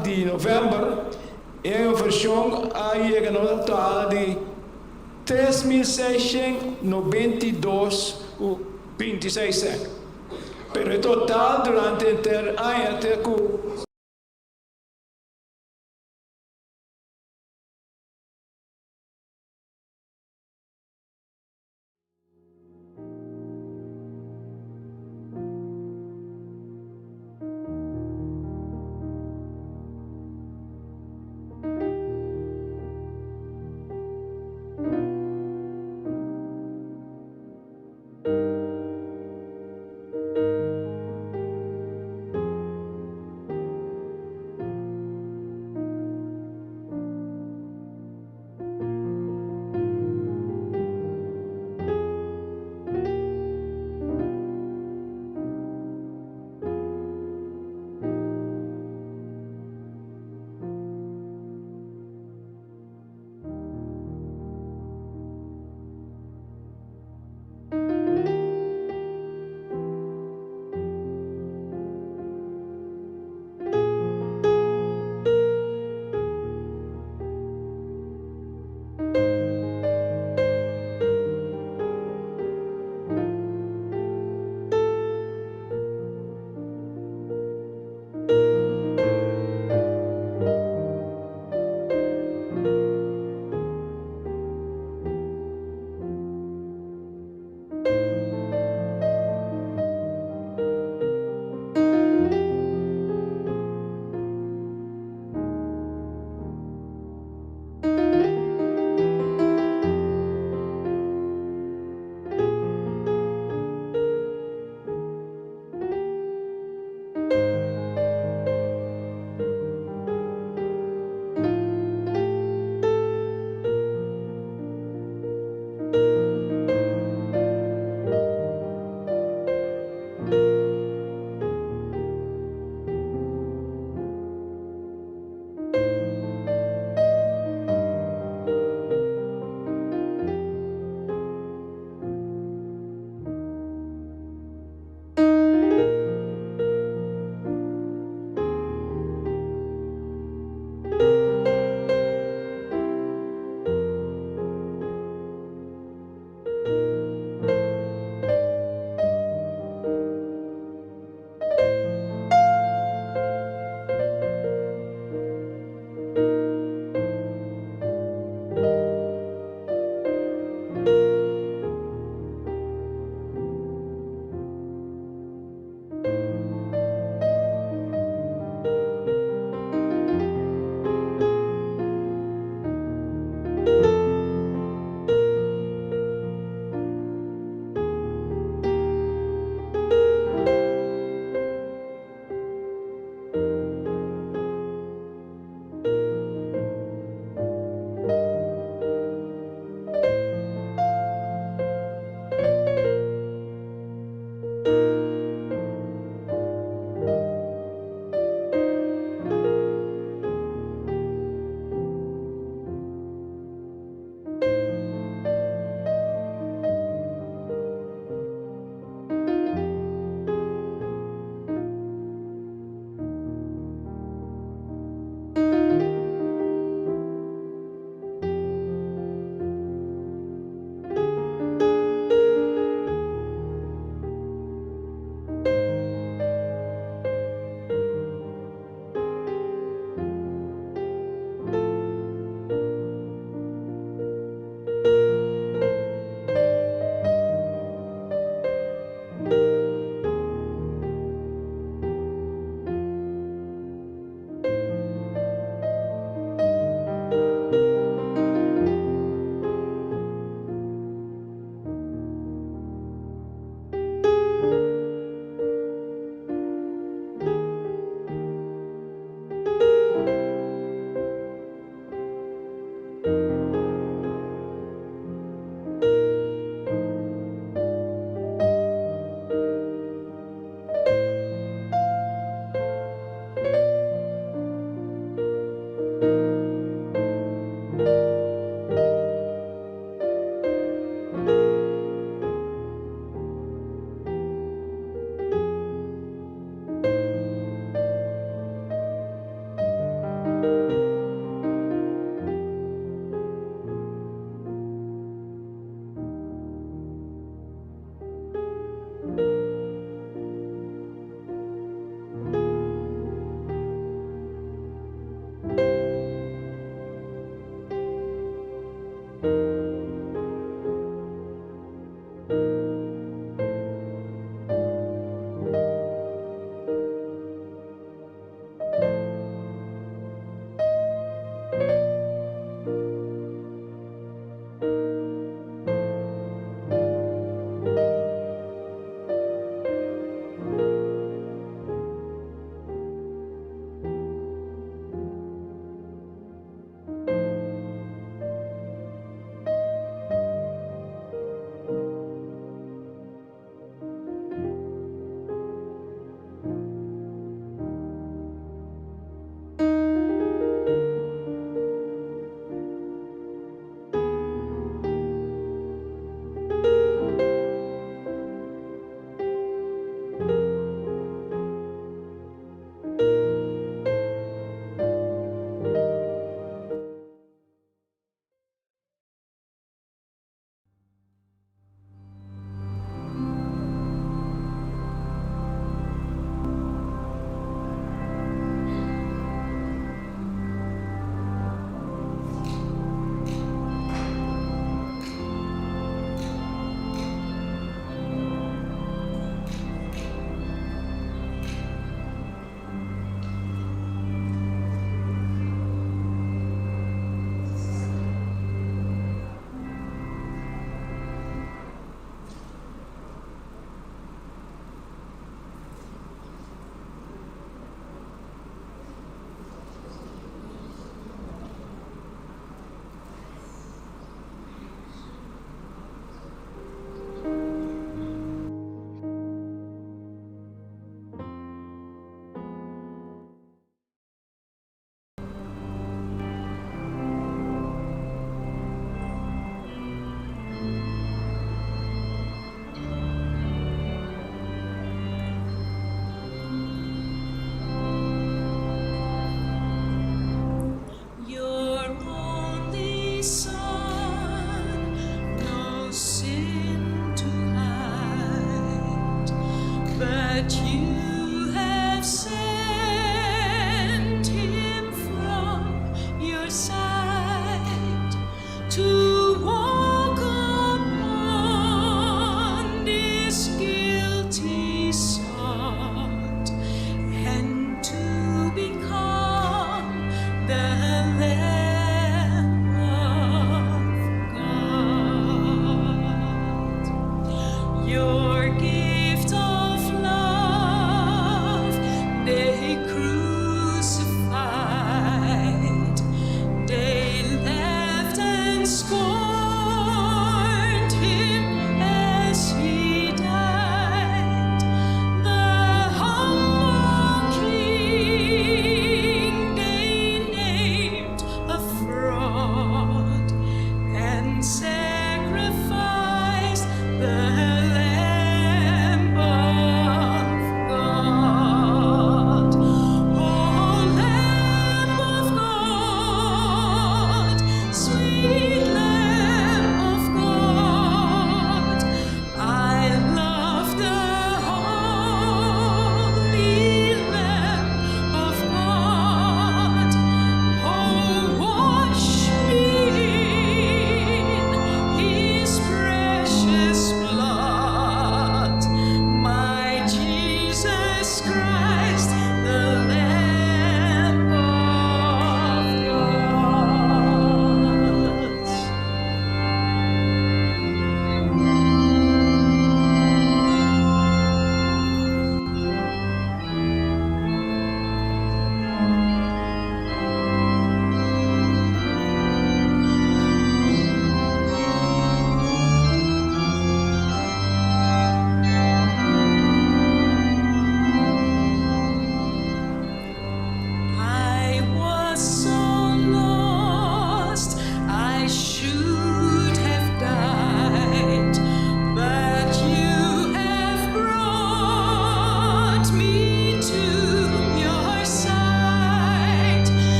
di November, e a versão aí é total de 3.692,26. Pero total durante o ano até que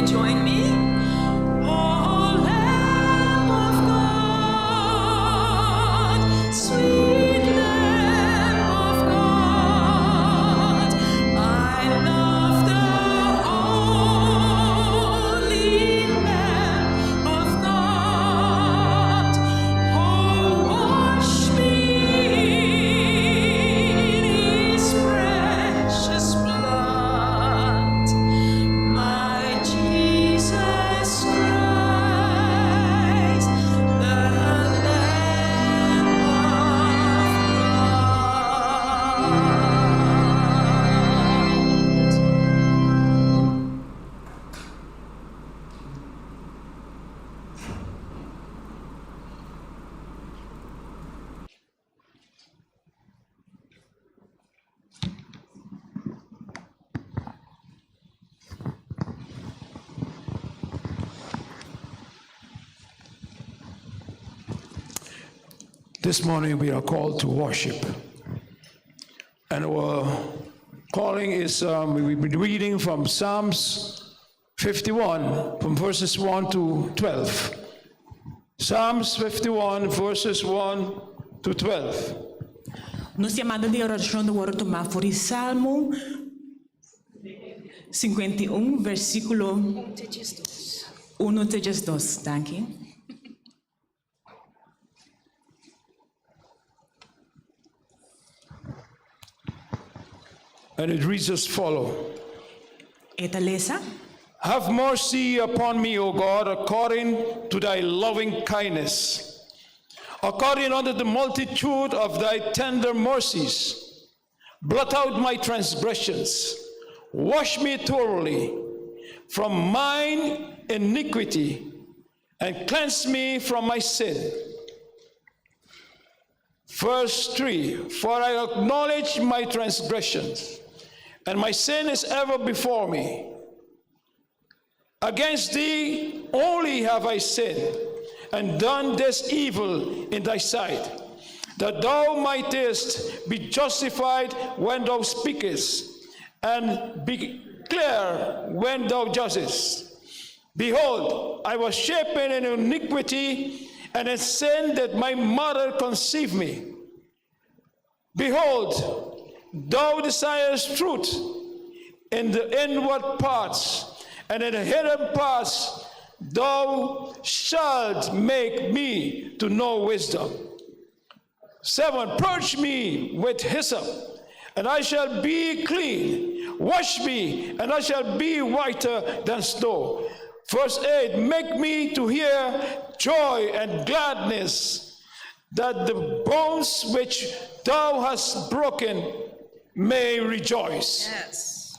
you join me? Oh, Lamb of God, sweet Lamb of God, I love the holy Lamb of God. Oh, wash me in His precious blood, my Jesus Christ, the Lamb of This morning we are called to worship. And our calling is, we've been reading from Psalms 51, from verses 1 to 12. Psalms 51, verses 1 to 12. Nós stiamo andando di orazione ora tomar fuori Salmo 51, versículo 1 te 2. Danke. And it reads as follows. Eta lesa. Have mercy upon me, O God, according to thy loving kindness, according unto the multitude of thy tender mercies. Blot out my transgressions. Wash me thoroughly from mine iniquity, and cleanse me from my sin. Verse 3, for I acknowledge my transgressions, and my sin is ever before me. Against thee only have I sinned, and done this evil in thy sight, that thou mightest be justified when thou speakest, and be clear when thou judgest. Behold, I was shapen in iniquity, and in sin did my mother conceive me. Behold, thou desirest truth in the inward parts, and in the hidden parts thou shalt make me to know wisdom. 7, purge me with hyssop, and I shall be clean. Wash me, and I shall be whiter than snow. Verse 8, make me to hear joy and gladness, that the bones which thou hast broken may rejoice. Yes.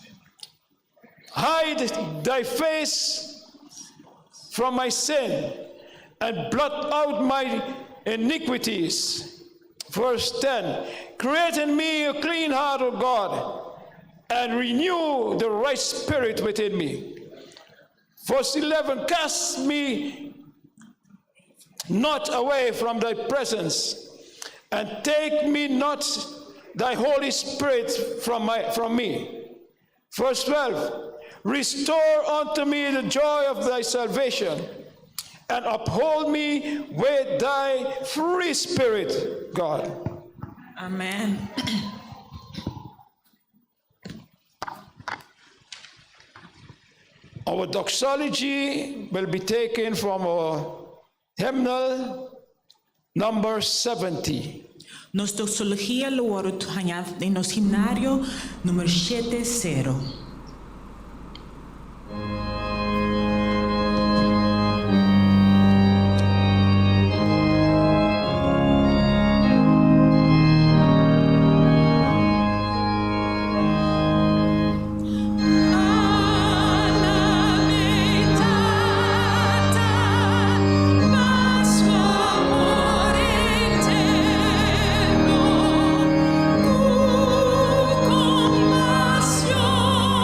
Hide thy face from my sin, and blot out my iniquities. Verse 10, create in me a clean heart, O God, and renew the right spirit within me. Verse 11, cast me not away from thy presence, and take me not thy Holy Spirit from me. Verse 12, restore unto me the joy of thy salvation, and uphold me with thy free spirit, God. Amen. Our doxology will be taken from our hymnal number 70. Nos doxologia lo ora hanhado em nosso himnário número 70. Compasión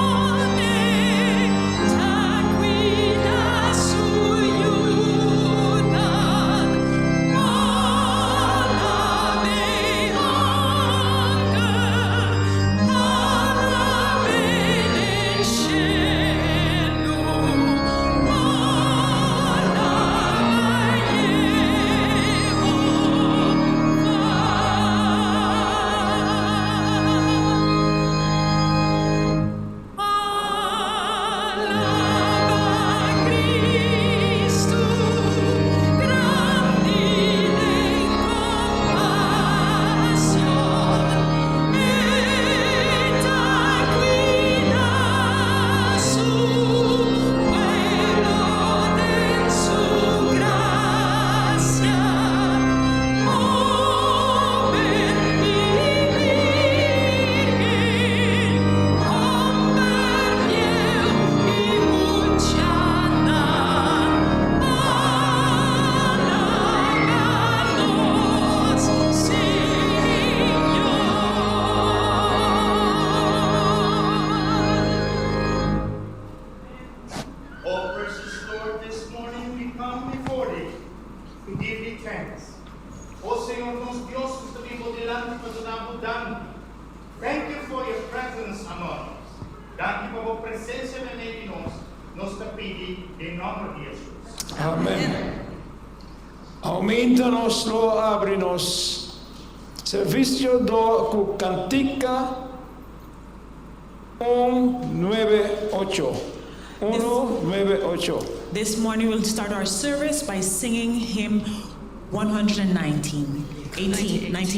to give thee thanks. O Señor nos Dios, estuvimos delante de tu thank you for your presence among us. Thank you por presencia en medio de nos te pidi en nombre de Jesús. Amén. Aumenta-nos, lo abre-nos. Servisio do cu cantica 198. 198. This morning we'll start our service by singing hymn 119, 98. Thank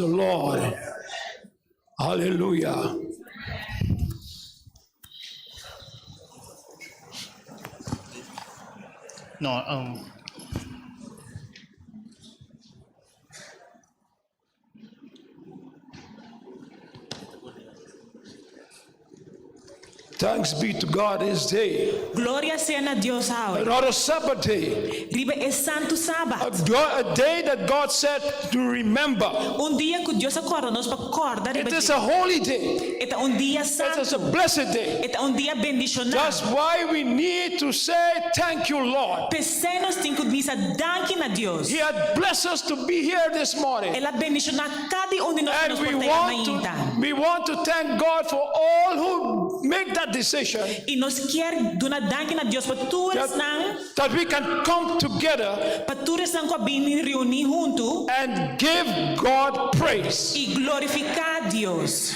the Lord. Hallelujah. No, Thanks be to God this day. Gloria sea a Dios ahora. Another Sabbath day. Ribe es santo Sabat. A day that God said to remember. Dia que Deus acorda nos para acordar. It is a holy day. Eta dia It santo. is a blessed day. Eta dia bendicionado. That's why we need to say thank you, Lord. Pensei nós temos que dizer danke a Deus. He had blessed us to be here this morning. Ela bendicionar cada onde nós And nos we portamos want to thank God for all who make that decision. E nós quer donar danke a Deus para todos That we can come together para todos não com Bini reunir junto and give God praise. e glorificar Deus.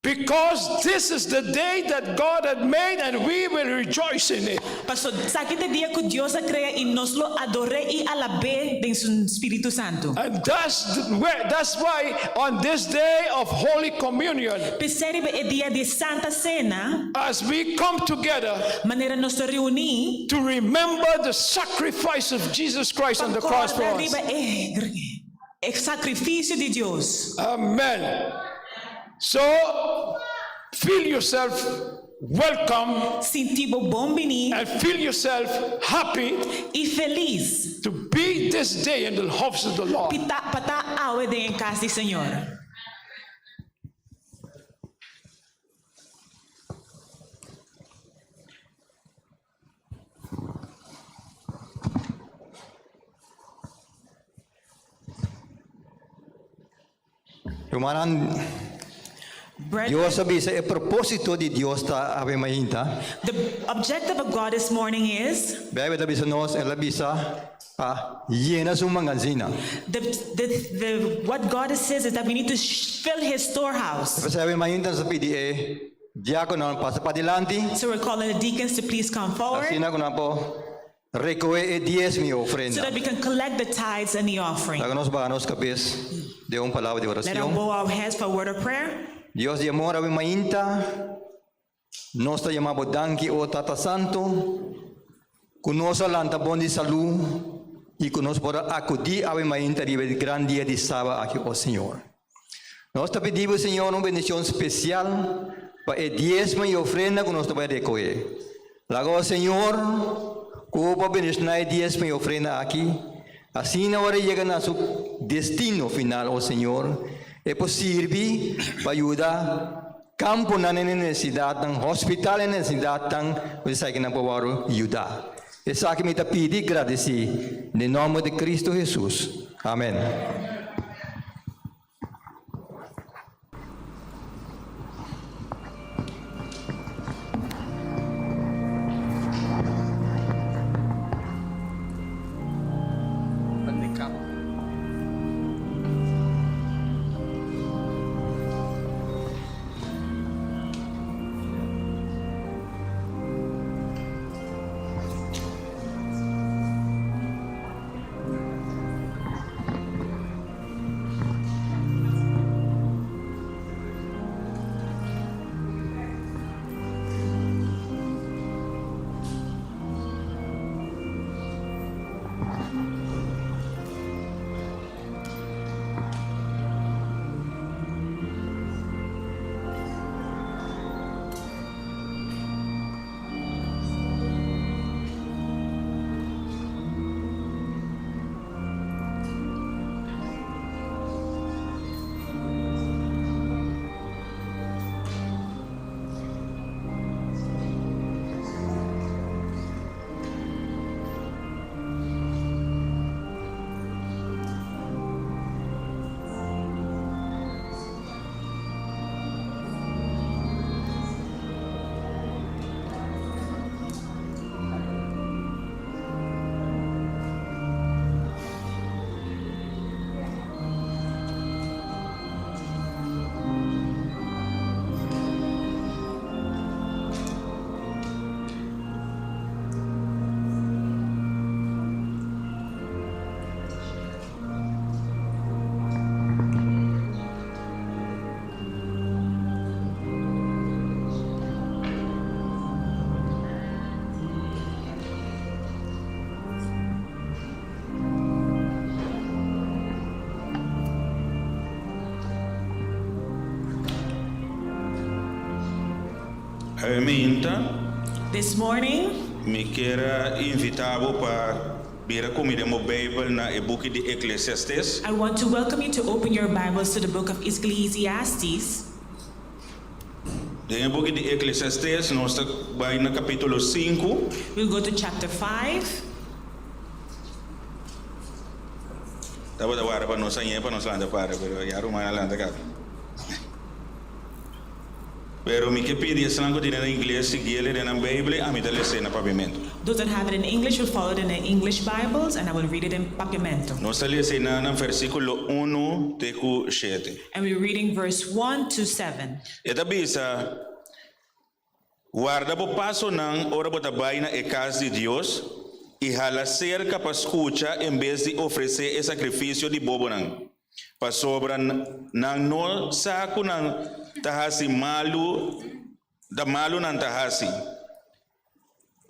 Because this is the day that God had made and we will rejoice in it. Pastor, sabe que dia que Deus crea e nós lo adore e alabe em seu Espírito Santo. And that's why on this day of Holy Communion, Percebe é dia de Santa Cena, as we come together maneira nós nos reunir to remember the sacrifice of Jesus Christ on the cross for us. É sacrifício de Deus. Amen. So, feel yourself welcome Sentir bom Bini and feel yourself happy e feliz. to be this day in the house of the Lord. Pata awe de em casa do Senhor. Rumanan Dios sabi sa propósito de Dios ta ave mahinta. The objective of God this morning is Bebe labi sa nos e labi sa yena sumanga zina. what God says is that we need to fill His storehouse. Sa ave mahinta sa PDA diakono pasa padilanti. So we're calling the deacons to please come forward Asina ko na po recoe e 10 mi so ofrenda. that we can collect the tithes and the offering. Taganos ba anos kapis de un palabra de Let us oración. bow our heads for a word of prayer. Dios de amor ave mahinta. Nos ta llamamos danki o Tata Santo. Conoce lanta bon de salud y conoce por acudir ave mahinta de gran día de sábado aquí, oh Señor. Nos te pedimos, Señor, una bendición especial para el diezmo y ofrenda que nos te va a recoger. Luego, Señor, como bendicionar el diezmo y ofrenda aquí, así ahora llegan a su destino final, oh Señor. Es posible para ayudar campo na necesidad, hospital na necesidad, você que não pode ajudar. Essa aqui me pedi e agradeci, em nome de Cristo Jesus. Amém. This morning, me quero invitar-vos para vir comigo meu Bíblia na book de Eclesiastes. I want to welcome you to open your Bibles to the book of Ecclesiastes. De book de Eclesiastes, nós vai no capítulo 5. We'll go to chapter 5. Tava da hora para nós sair para nós landa para, pero já rumana landa cá. Pero me que pedir esse lango de na inglês, seguir ele na Bíblia, a mim dá cena pavimento. Those that have it in English will follow it in the English Bibles, and I will read it in Papimento. Nós lê cena no versículo 1 até 7. And we're reading verse 1 to 7. Eta bisa guarda bo paso nang ora bo tabay na casa de Dios e hala cerca para escucha em vez de oferecer o sacrifício de bobo nang. Pa sobra nang no saco nang tahasi malu da malu nang tahasi.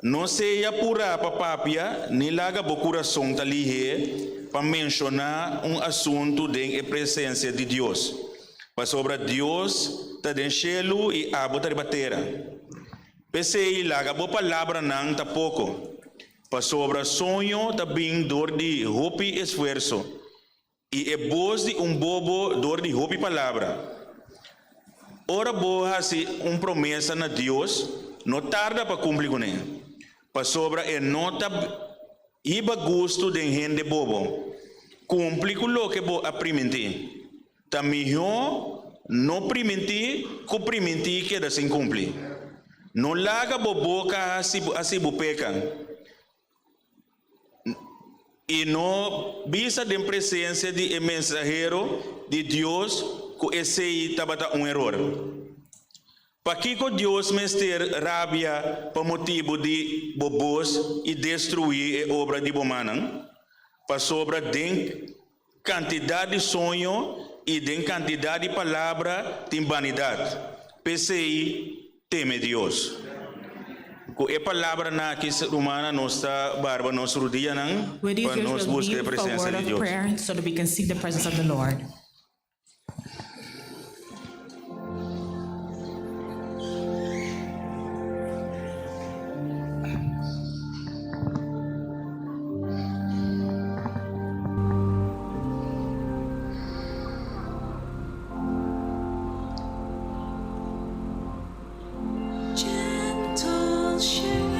No seja pura pa papia ni laga bo coração talihe pa mencionar assunto de presença de Deus. Pa sobra Deus ta den cielo e abo ta batera. Pensei laga bo palavra nang ta pouco. Pa sobra sonho ta bing dor de hopi esfuerzo. E voz de bobo dor de hopi palavra. Ora boa se promessa na Deus, não tarda para cumprir com ele. Pa sobra nota iba gusto de gente bobo. Cumprir com o que bo aprimenti. Ta melhor não primenti, co primenti que da sem cumprir. Não laga boboca assim bo peca. E não visa de presença de mensageiro de Deus que esse tabata error. Para que Deus mester rabia por motivo de bobos e destruir a obra de bomanang, para sobra de quantidade de sonho e de quantidade de palavra de vanidade. PCI teme Deus. Com a palavra na que humana nossa barba nos rodeia não, para nos buscar a presença de Deus. Prayer so that we can seek the presence of the Lord. Gentle shepherd,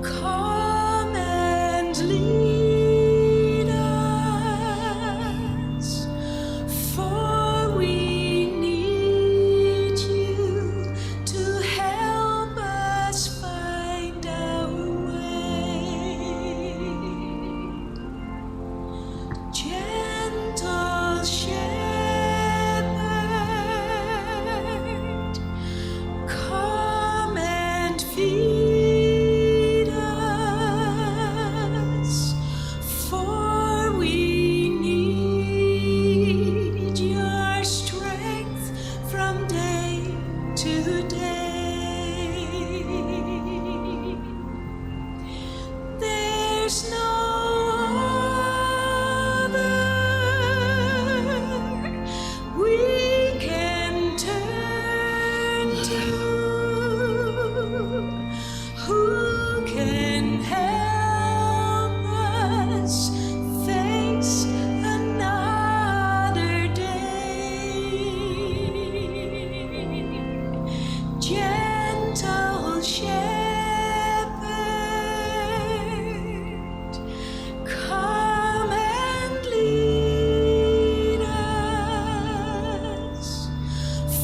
come and lead us, for we need you to help us find our way. Gentle shepherd, come and feed us, for we need your strength from day to day. There's no other we can turn to, who can help us face another day. Gentle shepherd, come and lead us,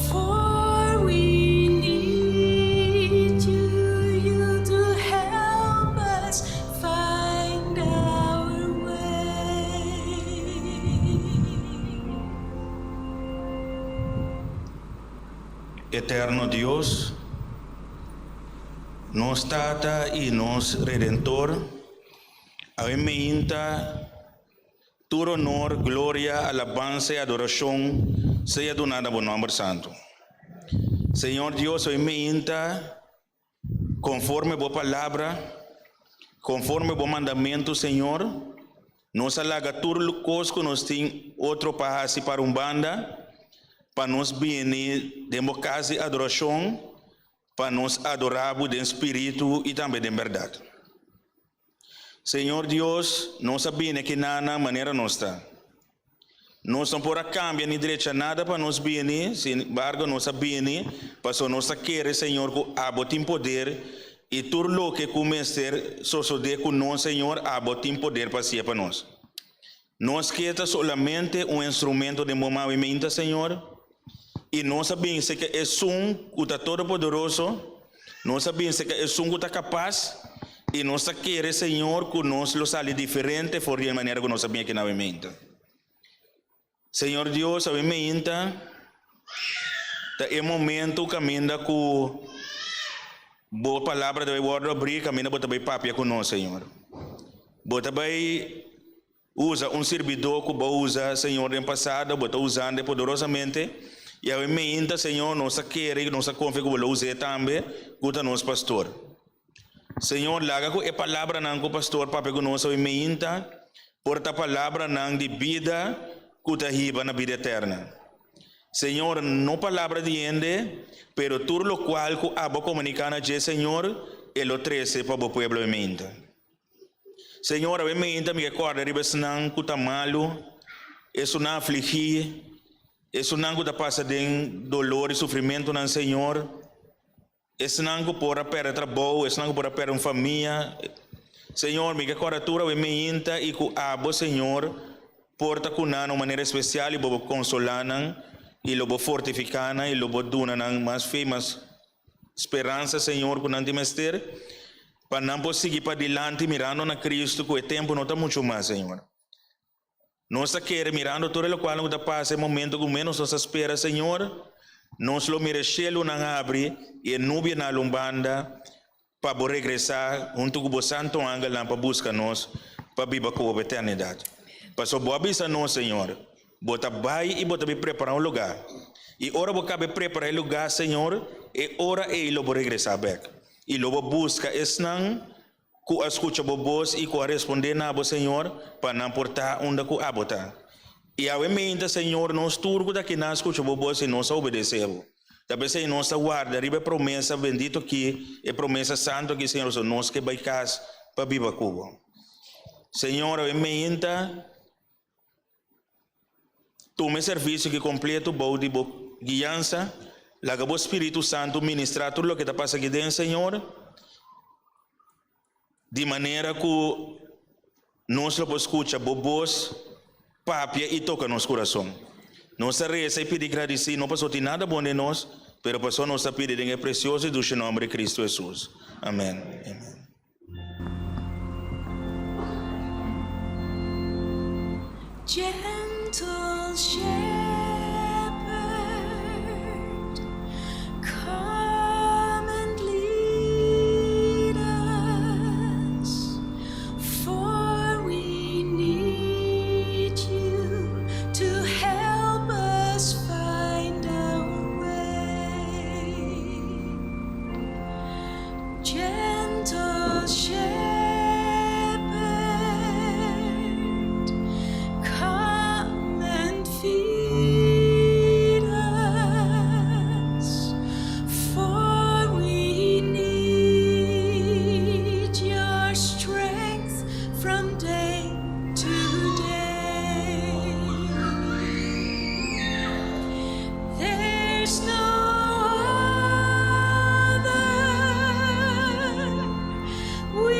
for we need you to help us find our way. Eterno Deus, nos Tata e nos Redentor, ameinta, tu honor, glória, alabança e adoração seja donada por nome santo. Senhor Deus, ameinta, conforme a boa palavra, conforme o bom mandamento, Senhor, nos alaga tudo o que nos tem outro para para banda, para nós Bini, de uma casa de adoração, para nós adorarmos de espírito e também de verdade. Senhor Deus, nós sabemos que nada maneira nossa. Nós não podemos cambiar nem direito nada para nós Bini, sem embargo, nós sabemos, para nós querer, Senhor, que abo tem poder e tudo o que começa a suceder com nós, Senhor, abo tem poder para ser para nós. Nós queremos solamente instrumento de movimento, Senhor. E nós sabemos que é um que está todo poderoso, nós sabemos que é um que está capaz, e nós queremos, Senhor, que nós lo sale diferente, por de maneira que nós sabemos que não é. Senhor Deus, sabemos é momento que caminha com boa palavra de guarda abrir, caminha para também papia com nós, Senhor. Bota também usa servidor que usa, Senhor, no passado, bota usando poderosamente. E a mim, Senhor, nós queremos, nós confiamos que você também, que nós pastor. Senhor, laga com a palavra não com pastor, para que nós mim, porta a palavra não de vida, que te riba na vida eterna. Senhor, não palavra de ende, pero tudo o qual que abo comunicar a Jesus, Senhor, ele o trece para o pueblo de mim. Senhor, a mim, me acorda, ribes não que está malo, isso não afligir. Isso não que passa de dolor e sofrimento no Senhor. Isso não que pode perder trabalho, isso não que pode perder uma família. Senhor, me coratura o me inta e que abo, Senhor, porta com de maneira especial e bobo consolana e lobo fortificana e lobo duna mais fé, mais esperança, Senhor, com não mester, para não poder seguir para diante mirando na Cristo, que o tempo não está muito mais, Senhor. Nós queremos mirando todo o qual nos passa o momento que menos nos espera, Senhor. Nós lo merecemos na abre e nube na lombanda para regressar junto com o Santo Ángel para buscar nós para viver com a eternidade. Para boa vista nós, Senhor. Bota vai e bota preparar um lugar. E ora você preparar o lugar, Senhor, e ora ele vai regressar back. E lo busca não que escuta a voz e que responder na voz, Senhor, para não portar onde que abota. E a mente, Senhor, nós turco daqui não escuta a voz e nós obedecemos. Também, Senhor, nós guarda, riba promessa bendito aqui, e promessa santo aqui, Senhor, nós que vai casa para viver Cuba. Senhor, a mente, tome serviço que completo, bom de guiança, laga o Espírito Santo ministrar tudo o que está passando aqui dentro, Senhor, de maneira que nós lo escuta bobos, papia e toca nosso coração. Nós reza e pedir agradecer, não passou de nada bom de nós, pero passou nossa pedida em precioso e do nome de Cristo Jesus. Amém. Amém. Gentle shepherd, come and lead us, for we need you to help us find our way. Gentle shepherd, come and feed us, for we need your strength from day to day. There's no other. We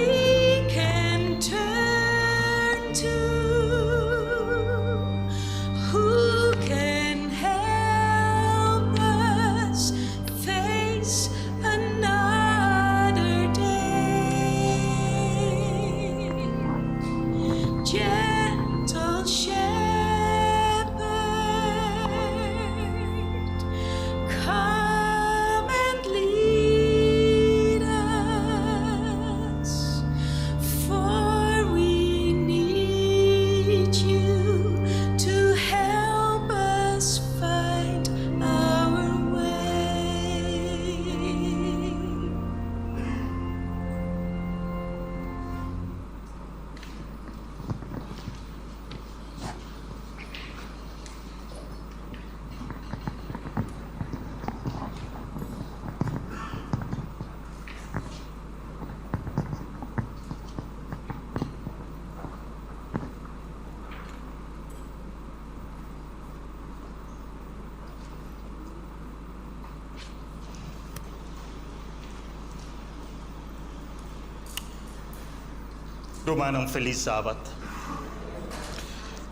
Romanang Feliz Sabat.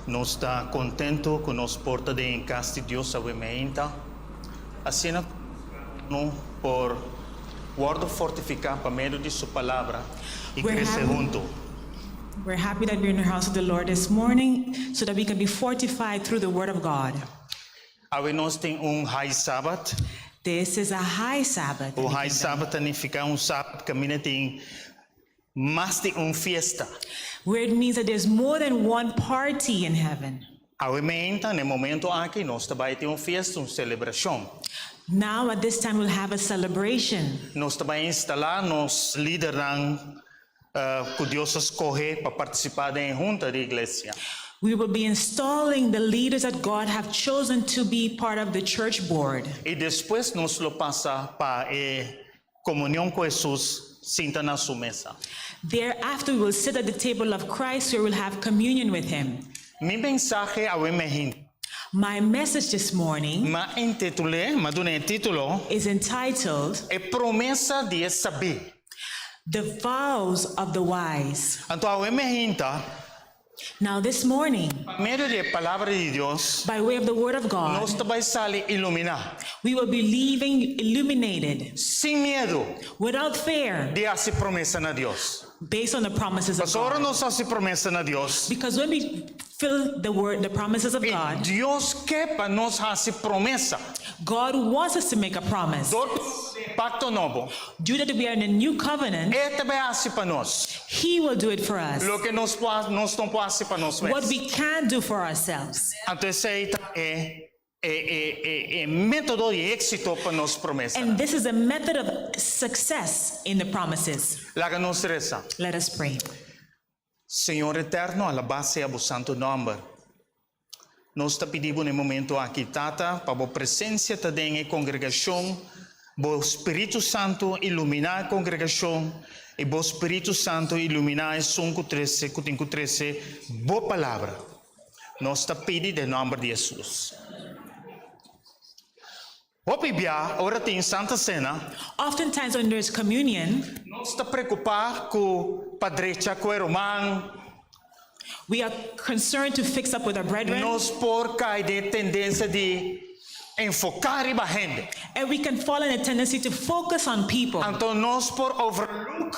Nós está contento que nos porta de em casa de Deus a wemeinta. Assim no por guardo fortificar para meio de sua palavra e We're crescer happy. junto. We're happy that we're in the house of the Lord this morning so that we can be fortified through the word of God. Awe nós tem high Sabbath. This is a high Sabbath. in O the high kingdom, Sabbath significa Sabbath que mina tem mais de fiesta. where it means that there's more than one party in heaven. Awe meinta no momento aqui nós também tem fiesta, celebração. Now, at this time, we'll have a celebration. Nós também instalar nos líderes que Deus escolhe para participar da junta da igreja. We will be installing the leaders that God have chosen to be part of the church board. E depois nós lo passa para comunhão com Jesus, senta na sua mesa. Thereafter, we will sit at the table of Christ where we'll have communion with him. Mi mensaje a gente. My message this morning Ma intitulé, ma dune titolo, is entitled, é promessa de saber. The Vows of the Wise. Então a gente, Now, this morning, meio de palavra de Deus, by way of the word of God, nós também sale iluminar, we will be leaving illuminated, sem medo without fear, de fazer promessa na Deus. based on the promises of Mas ora God. nós fazer promessa na Deus, Because when we fill the word, the promises of e God, Deus quer para nós fazer promessa. God wants us to make a promise. Do pacto novo, Due that we are in a new covenant, também fazer para nós. He will do it for us. Lo que nós não podemos fazer para nós What mesmos. we can do for ourselves. Então esse é método de êxito para nós promessa. And this is a method of success in the promises. Lá que nós reza. Let us pray. Senhor eterno, alabase a vosso santo nome. Nós te pedimos no momento aqui, Tata, para a presença também em congregação, o Espírito Santo iluminar a congregação e o Espírito Santo iluminar a 5:13, boa palavra. Nós te pedimos em nome de Jesus. O Bíblia, ora tem Santa Cena, Oftentimes when there's communion, nós está preocupado com padrecha, com o irmão, we are concerned to fix up with our brethren, nós por cair de tendência de enfocar a gente. and we can fall in a tendency to focus on people, Então nós por overlook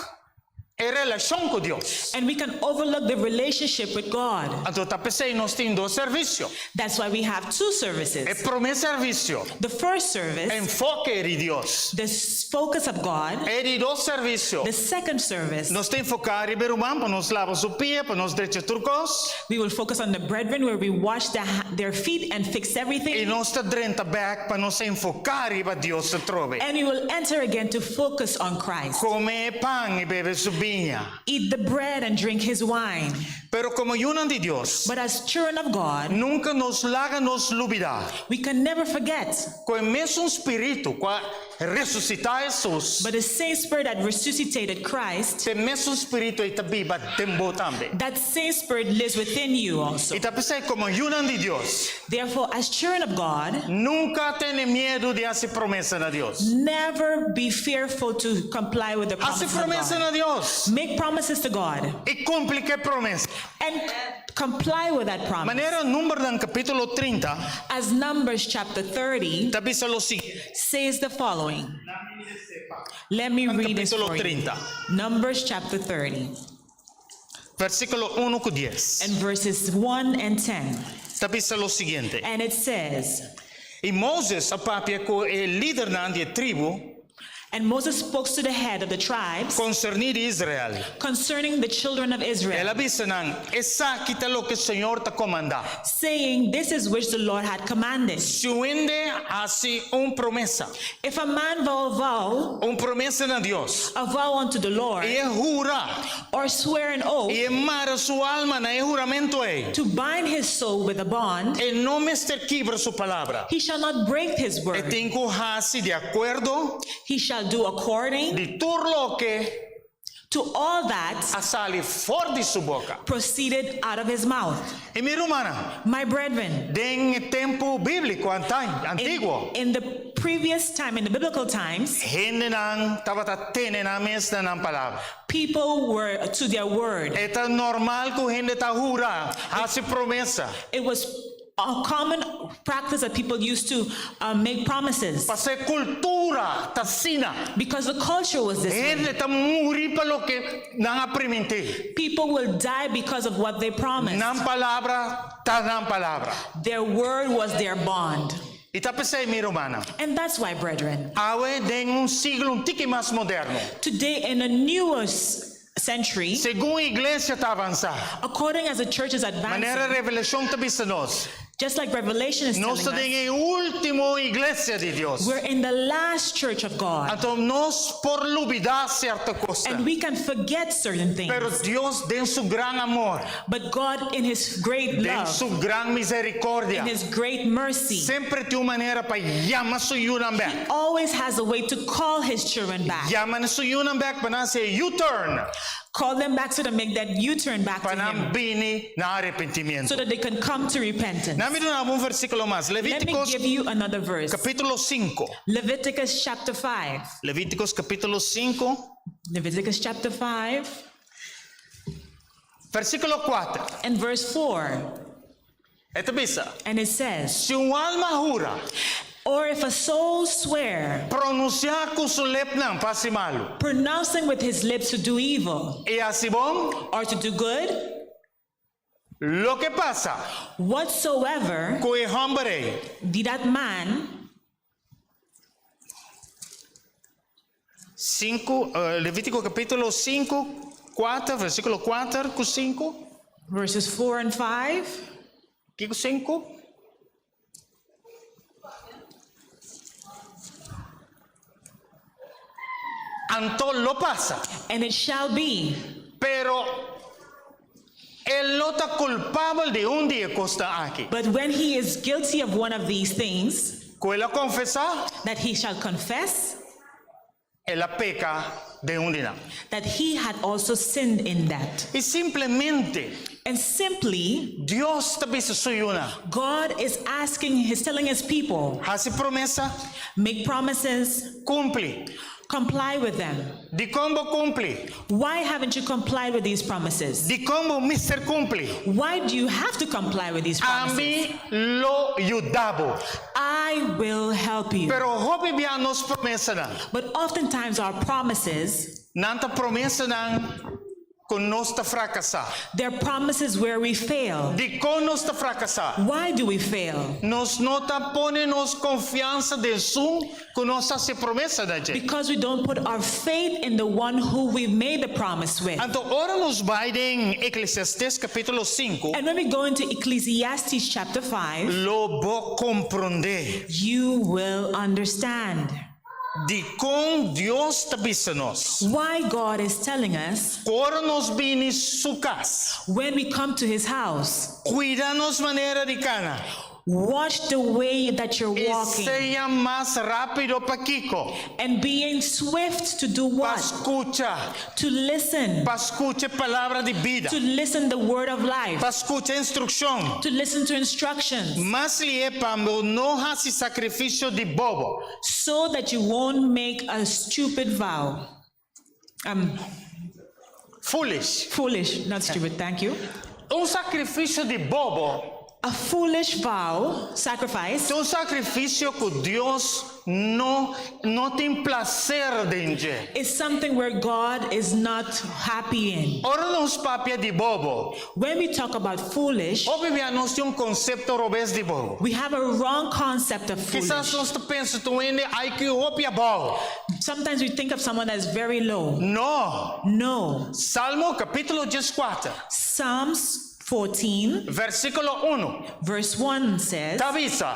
a relação com Deus. and we can overlook the relationship with God. Então tá pensei nós temos dois serviços. That's why we have two É services. primeiro serviço, The first service, enfoque de Deus. the focus of God. É de dois serviços. The second service, Nós temos que focar em irmão para nós lavar o pé, para nós deixar turcos. we will focus on the brethren where we wash their feet and fix E everything. nós está drenta back para nós enfocar em Deus se trove. And we will enter again to focus on Christ. Come pão e bebe sua vinha. Eat the bread and drink his wine. Pero como yunan de Deus, But as children of God, nunca nos laga nos lubidar. we can never forget. Com o mesmo espírito que ressuscitar Jesus, But the same spirit that resuscitated Christ, o mesmo espírito está viva tempo também. that same spirit lives within you also. E tá pensando como yunan de Deus, Therefore, as children of God, nunca tenha medo de fazer promessa na Deus. never be fearful to comply with the Fazer promises of promessa God. na Deus Make promises to God e cumpre que promessa. and comply with that promise. Maneira número no capítulo 30, As Numbers chapter 30 tá pensando o seguinte, says the following. Let me read this capítulo for you. 30, Numbers chapter 30 versículo 1 com 10. and verses 1 and 10. Tá pensando o seguinte, And it says, e Moses, a papia com o líder na tribo, and Moses spoke to the head of the tribes concernido Israel. concerning the children of Israel, Ela disse nang, essa kita lo que o Senhor te comanda. saying, this is which the Lord had commanded. Se o ende hace promessa, If a man vow promessa na Deus, a vow unto the Lord, e jura, or swear an oath e mara sua alma na juramento to bind his soul with a bond, e não mester quebra sua palavra. he shall not break his E word. tem que hacer de acordo He shall do according de tudo lo que To all that asali fora de sua boca. proceeded out of his mouth. E mi romana, My brethren, den tempo bíblico antiguo, in the previous time, in the biblical times, hindi nang tawatatene na mes na ng palabra. people were to their word. Ito normal kung hindi tahura, hasi promesa. It was a common practice that people used to make promises Pase kultura, tasina. because the culture was this way. Hindi tamuri pa lo que nang aprimente. People will die because of what they promised. Nang palabra, tanang palabra. Their word was their bond. Itapasay mi romana. And that's why, brethren, Awe den un siglo un tiki mas moderno. today in a newer century, Según iglesia ta avanza. according as the church is Manera advancing, revelación ta bisanos. just like Revelation is Nos telling us, den último iglesia de Dios. we're in the last church of God. Então nos por olvidar cierta cosa. And we can forget certain things. Pero Dios den su gran amor, But God, in His great den love, su gran misericordia. in His great mercy, Sempre tem uma maneira para llamar su Yunambek. always has a way to call His children back. Llaman su Yunambek para say U-turn. Call them back so to make that U-turn back to Para Him, bini na arrepentimiento. so that they can come to repentance. Nami doon na un versículo más. Let me Levíticos give you another verse. capítulo 5. Leviticus chapter 5. Levíticos capítulo 5, Leviticus chapter 5 versículo 4. and verse 4. Ito bisa. And it says, Si un alma jura, or if a soul swear, pronunciar con su lepnang pasimalo. pronouncing with his lips to do evil E asibong, or to do good, lo que pasa, whatsoever kung hombre, did that man, Levítico capítulo 5, 4, versículo 4, com 5. verses 4 and 5, Que com 5? Anto lo pasa, and it shall be, pero él no está culpable de un día costa aquí. but when he is guilty of one of these things, Cuando confesar, that he shall confess él peca de un día. that he had also sinned in that. Y simplemente, And simply, Dios te dice suyuna. God is telling his people, Hace promesa, make promises, cumple. comply with them. De como cumple. Why haven't you complied with these promises? De como Mr. cumple. Why do you have to comply with these A promises? mí lo ayudabo. I will help you. Pero hobi biya nos promesa na. But oftentimes our promises, Nanta promesa na kung nos ta fracasar. they're promises where we fail. De como nos ta fracasar. Why do we fail? Nos nota pone nos confiança de sum kung nos se promesa na je. Because we don't put our faith in the one who we made the promise with. Anto ora nos vai em Eclesiastes capítulo 5. And when we go into Ecclesiastes chapter 5, Lo bo comprender. you will understand De com Dios te bisanos. why God is telling us Ora nos bini sukas. when we come to his house, Cuidanos manera de cana. watch the way that you're E walking seja más rápido pa Kiko. and being swift to do Pa what? escucha. To listen, Pa escucha palabra de vida. to listen the word of life, Pa escucha instrucción. to listen to instructions, Mas lhe pa no hasi sacrificio de bobo. so that you won't make a stupid vow. Foolish. Not stupid, thank you. Sacrificio de bobo. A foolish vow, sacrifice, Um sacrifício que Deus não tem prazer de. is something where God is not happy in. Ora nos papia de bobo. When we talk about foolish, Obviamente nós temos conceito robês de bobo. we have a wrong concept of Quizás foolish. nós pensamos tu ainda ai que opia bobo. Sometimes we think of someone as very low. No. No. Salmo capítulo 14, Psalms 14, versículo 1. verse 1 says, Tavisa.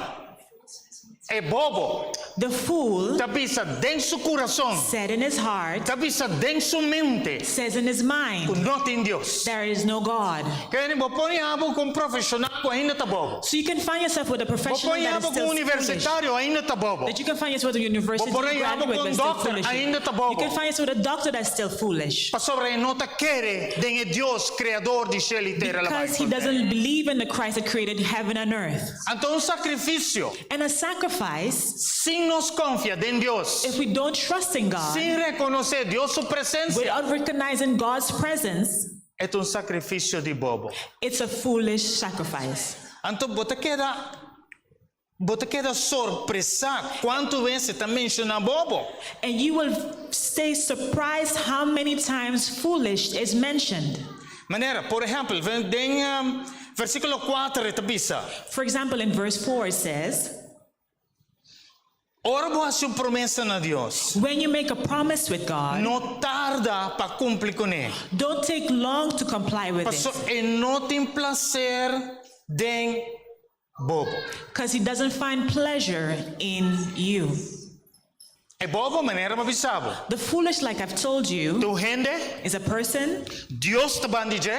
é bobo. The fool Tapi sa denso coração, said in his heart, tapi sa denso mente, says in his mind, não tem Deus. there is no God. Kaya ni põe abo com profissional ko ainda tá bobo. So you can find yourself with a professional Põe that is abo still com foolish. universitário ainda tá bobo. That you can find yourself with a university Põe abo graduate com that's still doctor foolish. ainda tá bobo. You can find yourself with a doctor that's still foolish. Pastor, não tá querer den Deus criador de céu e terra lá Because he doesn't believe in the Christ that created heaven and earth. Então sacrifício, And a sacrifice, sem nos confia em Deus, if we don't trust in God, sem reconhecer Deus sua presença, without recognizing God's presence, é sacrifício de bobo. it's a foolish sacrifice. Então bota queda surpresa quanto vezes também chama bobo. And you will stay surprised how many times foolish is mentioned. Maneira, por exemplo, vem versículo 4 tabisa. For example, in verse 4 it says, Ora boa sua promessa na Deus. when you make a promise with God, Não tarda para cumprir com ele. don't take long to comply with Pastor, it. não tem prazer den bobo. Because he doesn't find pleasure in you. É bobo, maneira mabisabo. The foolish, like I've told you, Tu rende, is a person, Deus te bandije,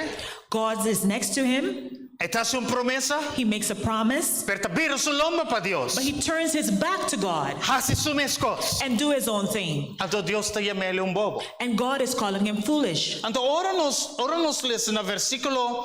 God is next to him, está sua promessa, he makes a promise, per tabira sua lomba para Deus. but he turns his back to God Hasi sua mescos. and do his own thing. Então Deus te chama ele bobo. And God is calling him foolish. Então ora nos lê na versículo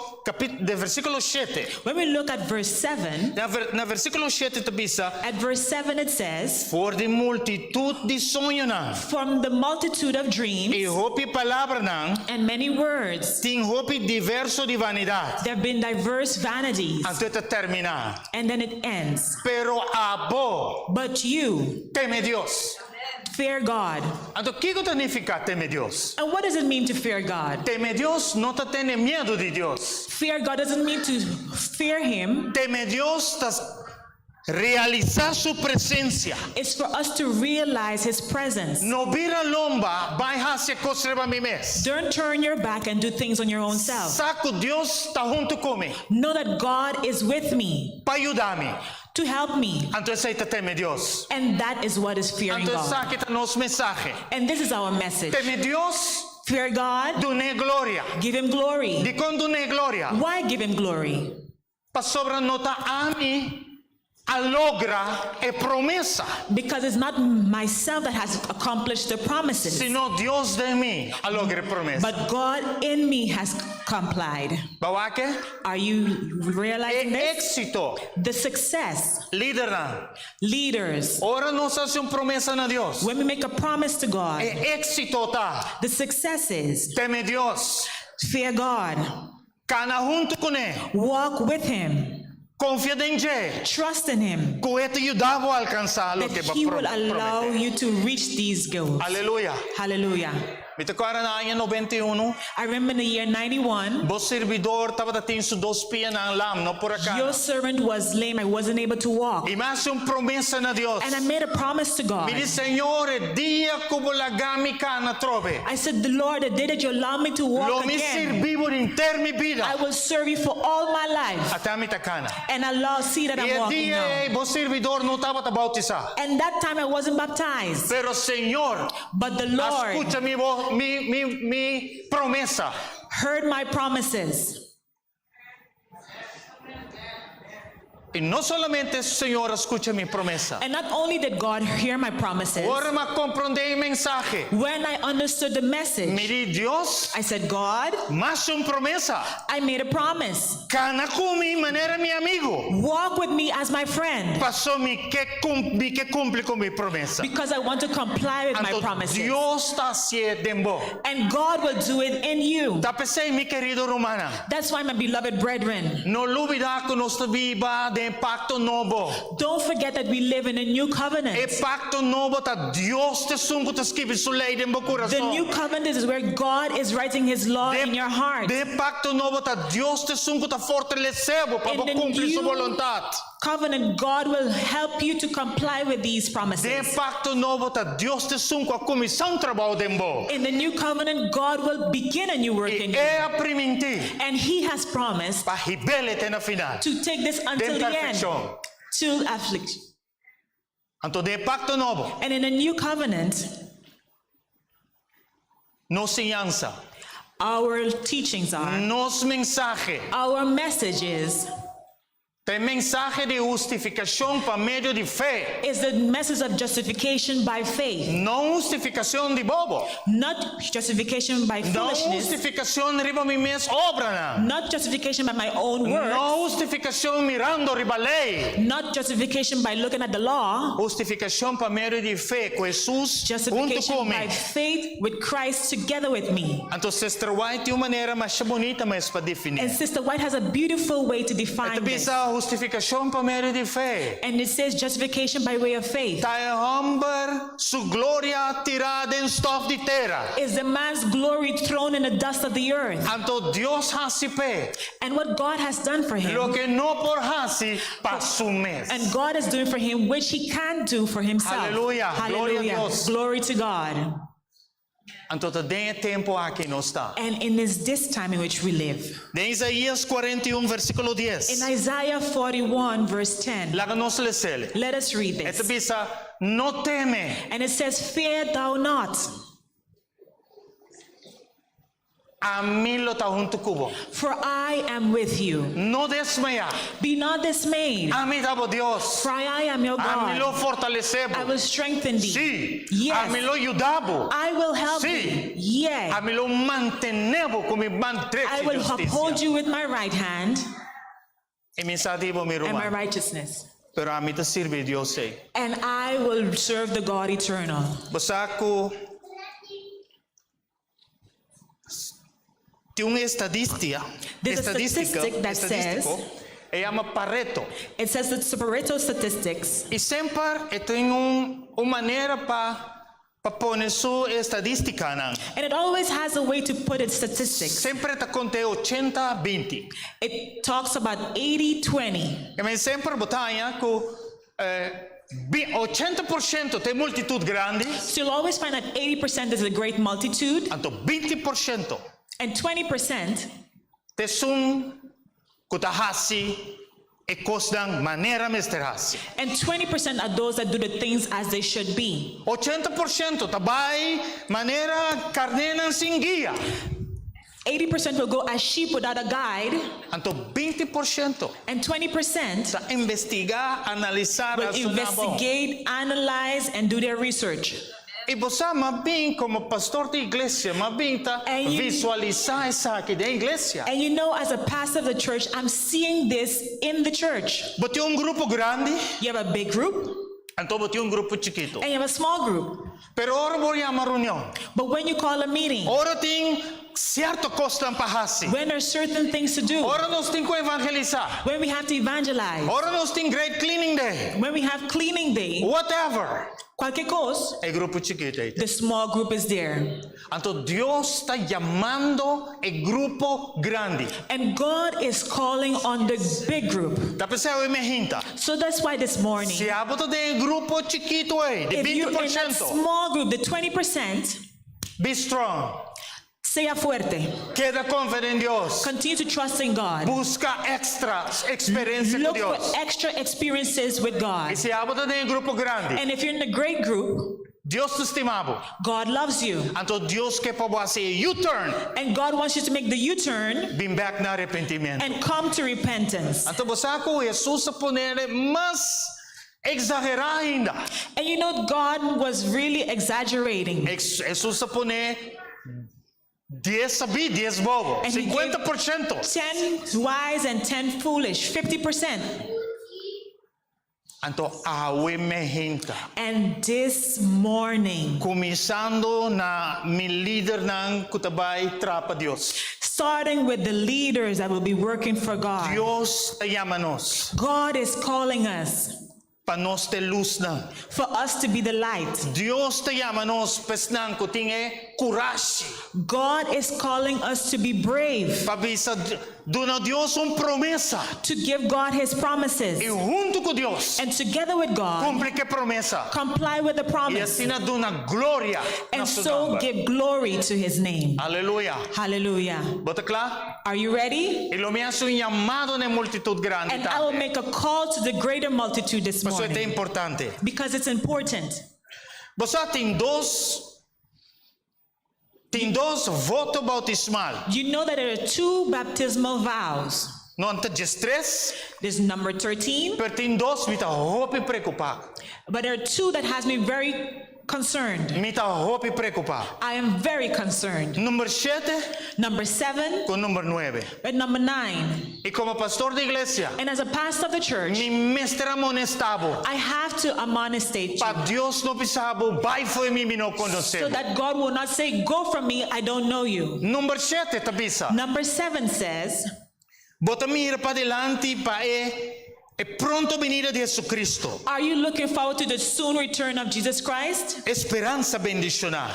de versículo 7. When we look at verse 7, Na versículo 7 tabisa, at verse 7 it says, for de multitud de sonho não. from the multitude of dreams E hopi palavra não, and many words, tem hopi diverso de vanidade. there have been diverse vanities. Antes de terminar. And then it ends. Pero abo, But you teme Deus. fear God. Então, o que significa teme Deus? And what does it mean to fear God? Teme Deus não te tem medo de Deus. Fear God doesn't mean to fear him. Teme Deus tá realizar sua presença. It's for us to realize his presence. Não vira lomba, vai hacia conserva mi mes. Don't turn your back and do things on your own self. Saco Deus está junto comigo Know that God is with me para ajudar-me. to help me. Então, esse aí tá teme Deus. And that is what is fearing Então, God. saque tá nosso mensagem. And this is our message. Teme Deus, Fear God, dune glória. give him glory. De quando dune glória, Why give him glory? para sobra nota ami alogra é promessa. Because it's not myself that has accomplished the promises, Sino Deus de mim alogra promessa. but God in me has complied. Bawake? Are you realizing É this? éxito. The success, Líder na. leaders, Ora nós hacemos promessa na Deus. when we make a promise to God, É éxito tá. the success is Teme Deus. fear God, Cana junto com ele. walk with him, Confia em Ele. trust in him, Que ele te ajudava a alcançar o que that he will allow promete. you to reach these goals. Aleluia. Hallelujah. Me tocaram na ano 91. I remember in the year 91, Vos servidor estava tendo seus 2 pés na lam, não por your acá. servant was lame. I wasn't able to walk. E mais promessa na Deus. And I made a promise to God. Me diz, Senhor, dia como lagami ka na trove. I said, the Lord, the day that you allow me to Lo walk me again, servivo in termi vida. I will serve you for all my life. Até me tacana. And Allah see that E I'm o walking now. dia, vos servidor não estava a bautizar. And that time I wasn't baptized. Pero Senhor, But the Lord escucha mi promessa. heard my promises. E não solamente Senhor escucha mi promessa. And not only did God hear my promises, Agora me compreendei o mensagem. when I understood the Me message, di Deus, I said, God, mais promessa. I made a promise. Cana comigo, maneira mi amigo. Walk with me as my friend Passou me que cumpre com mi promessa. because I want to comply with my Então promises. Deus está haciendo. And God will do it in you. Tá pensei, mi querido romana. That's why, my beloved brethren, No olvidar que nós viva de pacto novo. don't forget that we live in a new covenant. E pacto novo tá Deus te sungo te escreve su lei de meu The coração. new covenant is where God is writing his law in your heart. De pacto novo tá Deus te sungo te fortalecebo para In the cumprir sua new vontade. covenant, God will help you to comply with these De promises. pacto novo tá Deus te sungo a comissão trabalho de mbo. In the new covenant, God will begin a new work in E you. é a priminti And he has promised para ribele te na final. to take this until De the end, perfeição. to affliction. Anto de pacto novo, And in a new covenant, nos enseñanza, our teachings are, nos mensaje, our message tem mensaje de justificación por medio de fe, is the message of justification by faith, não justificación de bobo, not justification by não foolishness, justificación riba mi mes obra, not justification by my own works, não justificación mirando riba lei, not justification by looking at the law, justificación por medio de fe, com Jesus junto justification by comigo. faith with Christ together with me. Então, Sister White tem uma maneira mais bonita mais para And definir. Sister White has a beautiful way to define Ito this. bisa justificación por medio de fe. And it says justification by way of faith. Tayo humber su gloria tirada en stof de terra. Is the man's glory thrown in the dust of the earth. Anto Dios hasipe. And what God has done for Lo him, que no por hasi pa su mes. and God is doing for him, which he can't do for himself. Hallelujah. Gloria a Dios. Glory to God. Anto tem tempo aqui não está. And in this time in which we live. De Isaías 41 versículo In 10. Isaiah 41 verse 10, Laga nos lesele. let us read Ito this. bisa no teme. And it says, fear thou not, A mí lo ta junto cubo. for I am with you. No desmaya. Be not dismayed, A mí dabo Dios. for I am your A mí God. lo fortalecebo. I will strengthen thee. Sí. Yes. A mí lo ayudabo. I will help Sí. thee. Yea, A mí lo mantenebo con mi bandera I will uphold you with my right hand Y mi sadibo mi and my rumah. righteousness. Pero a mí te sirve Dios sei. And I will serve the God eternal. Basaco tem uma There's a statistic that says- llama Pareto. It says that Pareto statistics, E sempre tem uma maneira para pôr sua estatística. and it always has a way to put its statistics. Sempre te conte 80-20. It talks about 80-20. E mas sempre botanha que 80% tem multitud grande, So you'll always find that 80% is a great multitude, então 20% and 20% te kutahasi e kosdang maneira mesterhasi. and 20% are those that do the things as they should be. 80% tabay maneira carnenan sin guia. 80% will go as sheep without a guide, Anto 20% and 20% sa investigar, analisar will a sunabo. investigate, analyze, and do their research. E você mabing como pastor de igreja, mabing ta And you- visualizar essa aqui da igreja. And you know, as a pastor of the church, I'm seeing this in the church. Bote grupo grande, You have a big group, anto bote grupo chiquito. and you have a small group. Pero ora voy a uma reunião. But when you call a meeting, Ora tem certo costan pahasi. when there's certain things to do, Ora nós tem que evangelizar. when we have to evangelize, Ora nós tem great cleaning day. when we have cleaning day, Whatever. cualquier cosa, É grupo chiquito aí. the small group is there. Então Deus está chamando o grupo grande. And God is calling on the big group. Tá pensando em minha So that's why this morning, Se a bota de grupo chiquito aí, de if you're in that 20%, small group, the 20%, be strong. sea fuerte. Queda confident en Dios. Continue to trust in God. Busca extra experiencia con Look Dios. for extra experiences with God. Y si a bota de grupo grande, And if you're in a great group, Dios te estimaba. God loves you. Então Deus quer para você U-turn, And God wants you to make the U-turn bem back na arrependimento. and come to repentance. Então você com Jesus a poner mais exagerar ainda. And you know, God was really exaggerating. Jesus a poner 10 sabi, 10 bobo, And he gave 50%. 10 wise and 10 foolish, 50%. Então, awe me hinta. And this morning, Começando na mi líder ng kutabay trapa Dios. starting with the leaders that will be working for God, Dios te llama nos. God is calling us Pa nos te luz na. for us to be the light. Dios te llama nos pesnang kutinge courage. God is calling us to be brave, Pabisa, doon na Diyos ang promesa. to give God His promises, E junto com Deus, and together with God, cumpre que promesa. comply with the E promise, assim na doon na glória na and sua so nome. give glory to His name. Aleluia. Hallelujah. Bota claro? Are you ready? E lo messo um chamado na multitud grande And I will também. make a call to the greater multitude this Mas isso é morning, importante. because it's important. Você tem dois votos bautismal. You know that there are 2 baptismal vows. Não anta de stress, There's number 13, pero tem dois me tá roupa preocupado. but there are 2 that has me very concerned. Me tá roupa preocupado. I am very concerned. Número 7 Number 7 com número 9. and number 9. E como pastor da igreja, And as a pastor of the church, me mestra amonestavo. I have to amonestate you, Para Deus não pisavo, vai foi me não so conhecer. that God will not say, "Go from me, I don't know you." Número 7 tabisa. Number 7 says, Bota mira para delante para é pronto venida de Jesus Cristo. are you looking forward to the soon return of Jesus Christ? Esperança bendicional.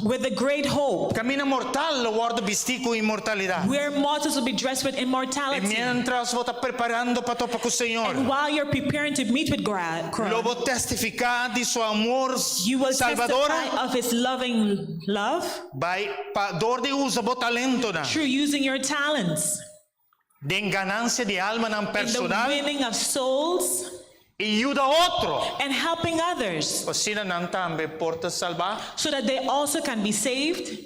With a great hope, Camina mortal lo guarda vestido com imortalidade. where mortals will be dressed with E immortality. mientras vou preparando para topar com o Senhor, And while you're preparing to meet with lo God, vou testificar de seu amor you will salvador. testify of His loving love Vai para dor de usa bo talento na. through using your talents De ganância de alma não in the personal winning of souls e ajuda outro. and helping others, Assim não também porta salvar. so that they also can be saved.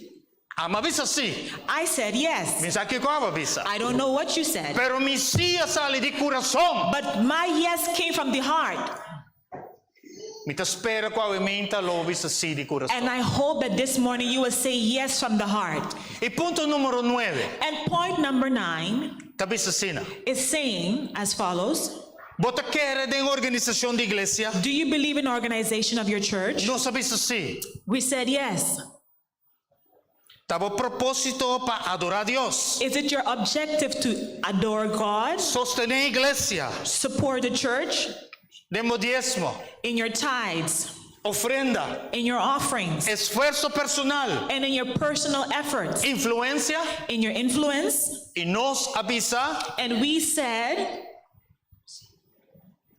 Ama bisa sim. I said yes. Me sabe qual bisa. I don't know what you said, Pero mi sim sale de coração. but my yes came from the heart. Me te espera qual ementa lo bisa sim de coração. And I hope that this morning you will say yes from the heart. E ponto número 9. And point number 9 Tabisa sina. is saying as follows: Bota quer de organização de igreja. do you believe in organization of your church? Não sabia sim. We said yes. Tava propósito para adorar a Deus. Is it your objective to adore God, Sostener a igreja. support the church Demo diezmo. in your tithes, Ofrenda. in your offerings, Esfuerzo personal. and in your personal efforts, Influencia. in your influence? E nos avisa. And we said,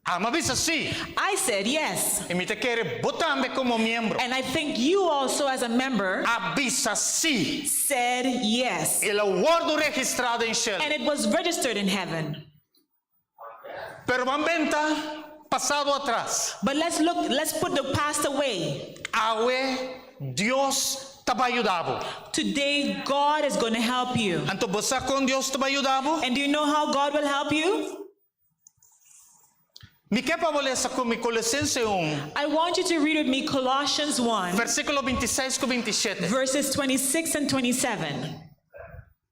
Ama avisa sim. I said yes. E me te quer botar-me como membro. And I think you also as a member Avisa sim. said yes. Ele guardo registrado em céu. And it was registered in heaven. Pero vambenta passado atrás. But let's put the past away. Awe Deus tava ajudando. Today, God is going to help you. Anto você com Deus tava ajudando. And do you know how God will help you? Me quer para ler essa com Colossenses 1, I want you to read with me Colossians 1, versículo 26 com 27. verses 26 and 27.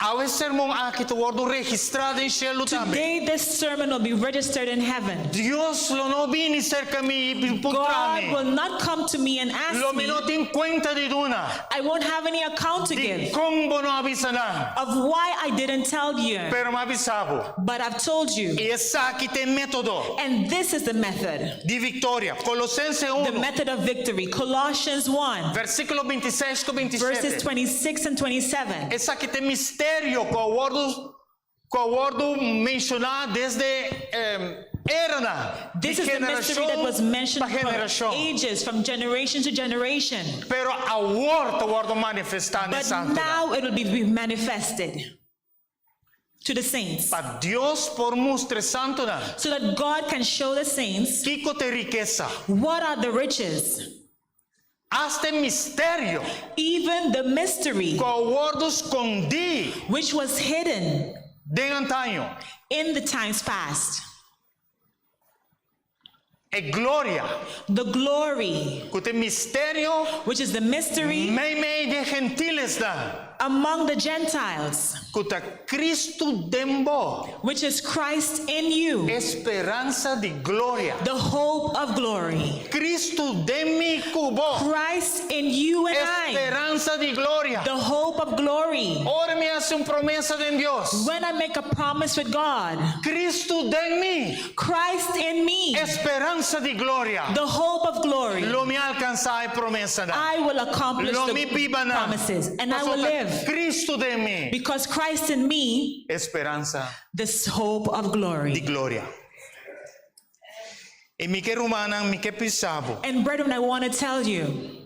Awe sermão aqui tu guardo registrado em céu também. Today, this sermon will be registered in heaven. Deus lo não vini cerca mi God puntrami. will not come to me and ask Lo me. me não tem conta de duna. I won't have any account to De give como não avisa não. of why I didn't tell you. Pero me avisavo. But I've told you. E essa aqui tem método And this is the method. de vitória. Colossenses The 1, method of victory. Colossians 1, versículo 26 com verses 27. 26 and 27. Essa aqui tem mistério que o guardo mencionar desde era This is the mystery that was mentioned para for geração. ages, from generation to generation. Pero agora o guardo manifestar But nessa now it will be manifested to the saints, para Deus por mostre santo na. so that God can show the saints Kiko te riqueza. what are the riches, Hasta mistério even the mystery que o guardo escondi which was hidden de antaño. in the times past. É glória The glory, que te mistério which is the mystery meio de gentiles da. among the Gentiles, Que te Cristo dembo. which is Christ in you, Esperança de glória. the hope of glory. Cristo de mi cubo. Christ in you and I. shine. esperanza de gloria. The hope of glory. Ahora me hace una promesa de Dios. When I make a promise with God, Cristo en mí, Christ in me, esperanza de gloria. the hope of glory, Lo me alcanza y promesa da. I will accomplish Lo mi the viva na. promises, and I will live. Cristo de mí, Because Christ in me, esperanza this hope of de glory. gloria. E mi que rumanang mi que pisabo. And brethren, I want to tell you,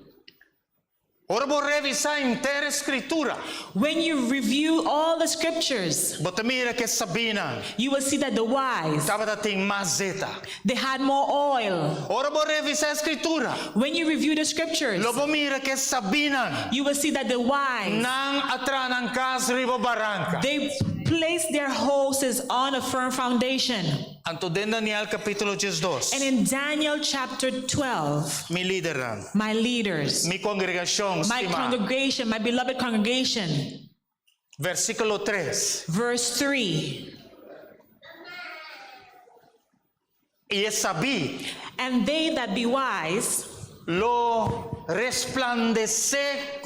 Ora vou revisar inteira escritura. when you review all the scriptures, Bota mira que Sabina you will see that the wise, estava da tem mazeta. they had more oil. Ora vou revisar a escritura. When you review the scriptures, Lobo mira que Sabina you will see that the wise, nang atranang kas ribo barranca. they place their houses on a firm foundation. Anto den Daniel capítulo 12. And in Daniel chapter 12, Mi lideran, my leaders, mi congregación, my estimada. congregation, my beloved congregation, Versículo 3. verse 3, Y sabí and they that be wise, lo resplandece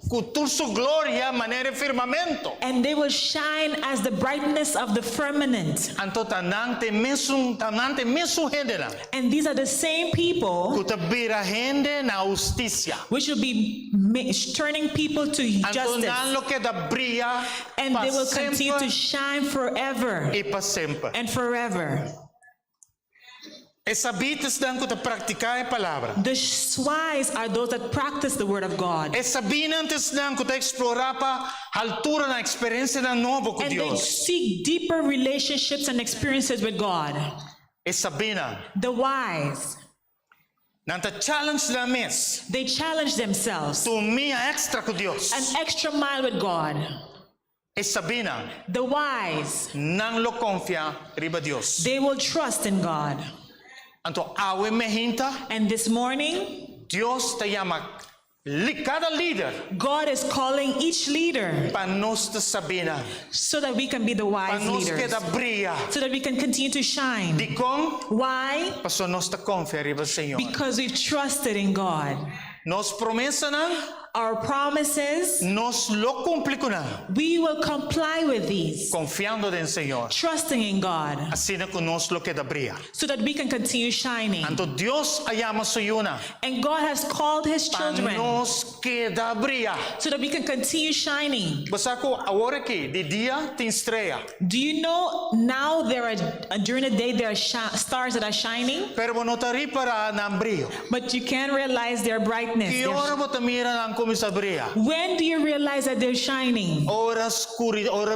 con su gloria manera firmamento. and they will shine as the brightness of the firmament. Anto tanante mesmo genera. And these are the same people Kutabira gente na justicia. which will be turning people to Anto nan justice, lo que da brilla and pa they will continue to sempre shine forever y pa sempre. and forever. E sabitas dan ko ta practicar a palavra. The wise are those that practice the word of God, E sabinantes dan ko ta explorar pa altura na experiência da novo com and they Deus. seek deeper relationships and experiences with God. E sabina The wise, nanta challenge da mes. they challenge themselves Tu minha extra com Deus. an extra mile with God. E sabina The wise, nang lo confia riba Deus. they will trust in God. Anto awe me hinta And this morning, Deus te llama cada líder God is calling each leader para nós te sabina. so that we can be the Para wise nós leaders, que da brilha. so that we can continue to shine. Di com Why? para nós te confia riba Senhor. Because we've trusted in God. Nos promessa nan Our promises, nos lo cumpli con nan. we will comply with these, Confiando en Senhor. trusting in God, Assim na con nos lo que da brilla. so that we can continue shining. Anto Dios ayama suyuna. And God has called His Para children nos que da brilla. so that we can continue shining. Basta ko agora que de dia tem estrela. Do you know now during the day there are stars that are shining, Pero no tari para nan brillo. but you can't realize their brightness. Que ora mo tamira nan como sa brilla. When do you realize that they're shining? Ora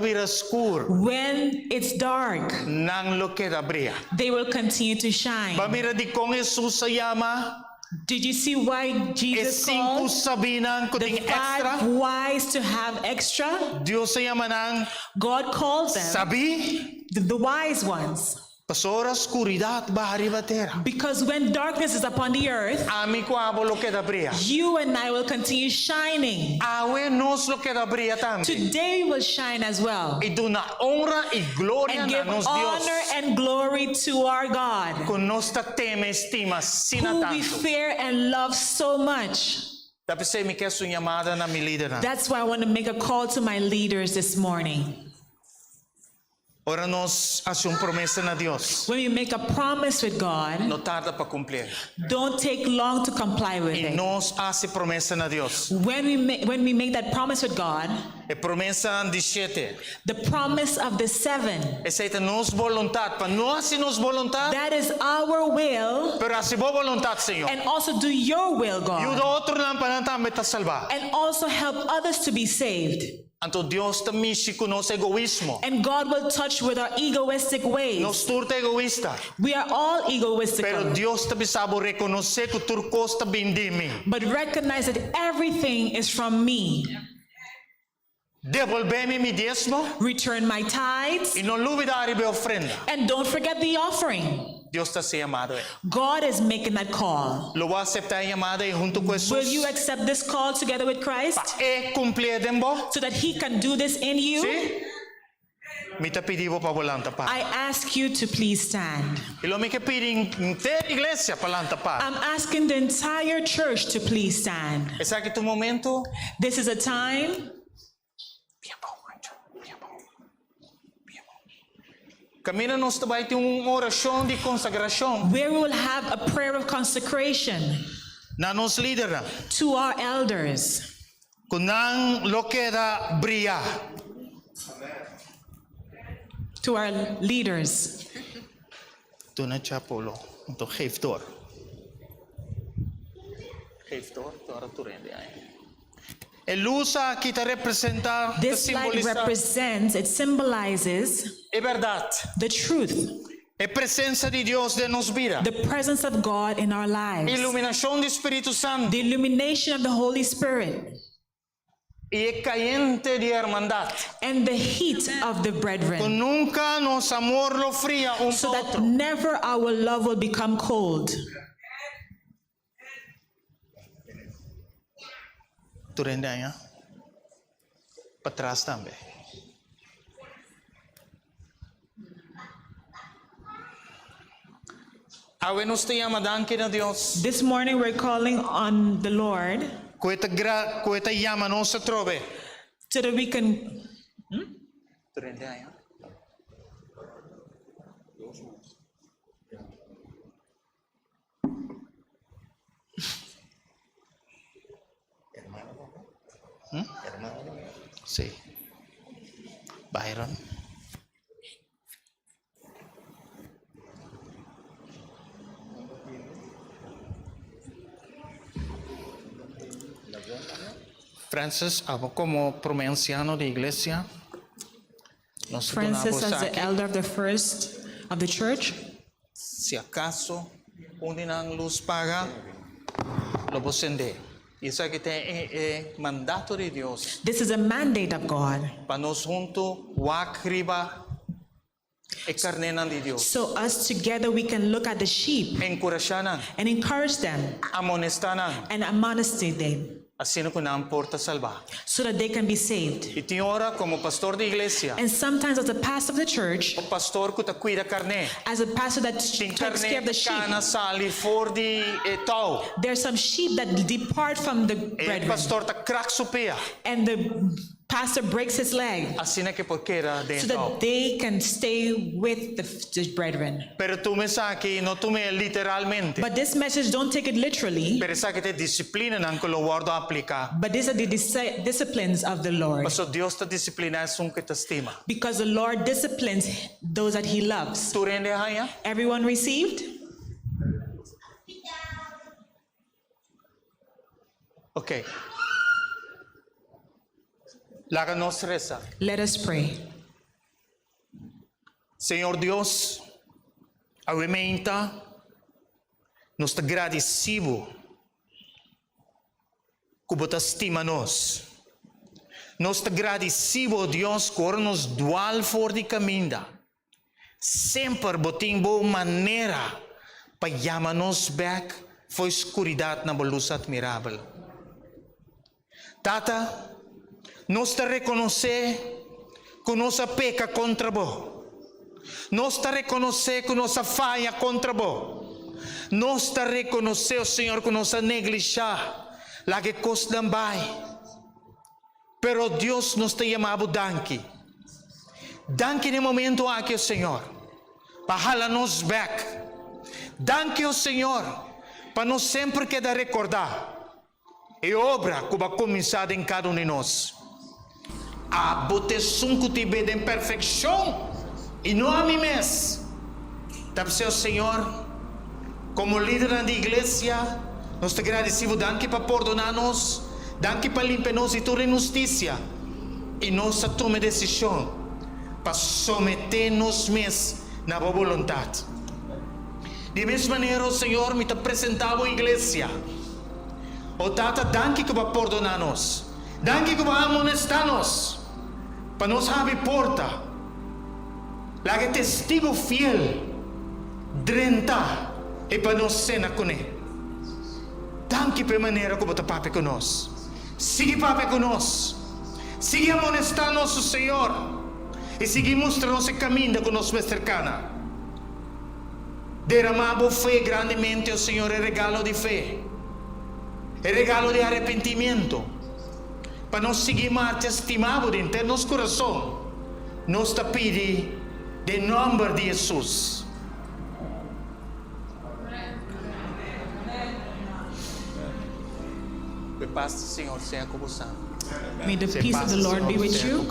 vira escuro. When it's dark, Nang lo que da brilla. they will continue to shine. Pamira di kong Jesus ayama. Did you see why E Jesus cinco called sabinan ko the ting extra. 5 wise to have extra? Dios ayama nang God called them sabi. the wise ones. Pasora oscuridad bahari batera. Because when darkness is upon the earth, Ami ko abo lo que da brilla. you and I will continue shining. Awe nos lo que da brilla también. Today we will shine as well. Y do na honra y gloria And na give nos honor Dios. and glory to our God, Con nos ta teme estima sina who we tanto. fear and love so much. Tapos say mi keso llamada na mi líder na. That's why I want to make a call to my leaders this morning. Ora nos hace un promesa na Dios. When we make a promise with God, No tarda pa cumplir. don't take long to comply with Y it. nos hace promesa na Dios. When we make that promise with God, E promesa 17. the promise of the 7, Esa ita nos voluntad. Pa no hace nos voluntad. that is our will, Pero hace bo voluntad, Señor. and also do your will, Yuda God, otro lang panantang meta salva. and also help others to be saved. Anto Dios ta misi con nos egoísmo. And God will touch with our egoistic ways. Nos turta egoísta. We are all egoistic, Pero Dios ta bisabo reconoce que turcos ta bindimi. but recognize that everything is from me. Devolveme mi diezmo. Return my tithes, Y no olvidar be ofrenda. and don't forget the offering. Dios ta se llamado. God is making that call. Lo va a aceptar llamada y junto con Will you Jesús. accept this call together with Christ E cumplir dembo. so that He can do this in you? ¿Sí? Mita pedivo pa walang tapat. I ask you to please stand. Ilo mi piring te iglesia palang tapat. I'm asking the entire church to please stand. Esa que tu momento. This is a time Camina nos tabay yung orasyon di consagrasyon. where we will have a prayer of consecration Na nos líder na. to our elders. Kunang lo queda bria. To our leaders. Tu na chapolo. Ito geeftor. Geeftor. Tora tu rende ay. Elusa kita representar. This light represents, it symbolizes É verdade. the truth, É presença de Deus de nos vida. the presence of God in our lives, Iluminação do Espírito Santo. the illumination of the Holy Spirit, E é caiente de hermandad. and the heat of the Que brethren, nunca nos amor lo fría un so that otro. never our love will become cold. Tu rende aí, para trás também. Awe nos te llama danke na Dios. This morning we're calling on the Lord Kueta llama nos se trove. so that we can Tu rende aí. Sí. Byron. Francis, como provinciano de iglesia, nos Francis, donamos as the aquí. elder of the first of the church, Si acaso unang luz paga, lo bosende. Isa que te mandato de Dios. this is a mandate of God. Pa nos junto, wakriba, e carnenan de Dios. So us together we can look at the sheep Encourajanan, and encourage them amonestanan, and admonish them asino ko na porta salva. so that they can be saved. Iti ora como pastor de iglesia, And sometimes as a pastor of the church, o pastor ko ta cuida carne. as a pastor that Ting takes care of carne the sheep, kana sali for di tao. there's some sheep that depart from the E brethren, pastor ta crack supia. and the pastor breaks his leg Asina que porquera de so tao. that they can stay with the brethren. Pero tu me saki, no tu me literalmente. But this message, don't take it literally, Pero sa que te disciplina ng ko lo guardo aplica. but these are the disciplines of the Lord. Paso Dios ta disciplina sung que te estima. Because the Lord disciplines those that He loves. Tu rende haya? Everyone received? Okay. Laga nos reza. Let us pray. Senhor Deus, awimenta, nos te agradecido, como te estima nos. Nos te agradecido, Deus, por nos dual for de caminda. Sempre boting bo maneira para chamar-nos back for escuridade na luz admirável. Tata, nós te reconhecer que nossa peca contra bo. Nós te reconhecer que nossa falha contra bo. Nós te reconhecer, Senhor, que nossa negligência, lá que costa vai. Pero Deus nos te chamava danke. Danke no momento aqui, Senhor, para jalar-nos back. Danke, Senhor, para nós sempre quedar recordar. E obra que vai começar em cada um de nós. A boteção que te vê em perfeição e não a mim mesmo. Tá seu Senhor, como líder da igreja, nós te agradecemos, danke para perdonar-nos, danke para limpar-nos e toda injustiça. E nossa toma de decisão para someter-nos mesmos na boa vontade. De mesma maneira, o Senhor me apresentava a igreja. O Tata, danke que vai perdonar-nos. Danke que vai amonestar-nos. Para nos abrir porta. Lá que testigo fiel. Drenta. E para nos cena com ele. Danke pela maneira que vai papai conosco. Siga papai conosco. Siga amonestar nosso Senhor. E seguimos nuestro camino con nos cercana. Derramamos fe grandemente, oh Señor, el regalo de fe, el regalo de arrepentimiento, para nos seguir marcha estimado dentro de nuestro corazón. Nos te pide de nombre de Jesús. Que paz do Senhor seja com você. May the peace of the Lord be with you.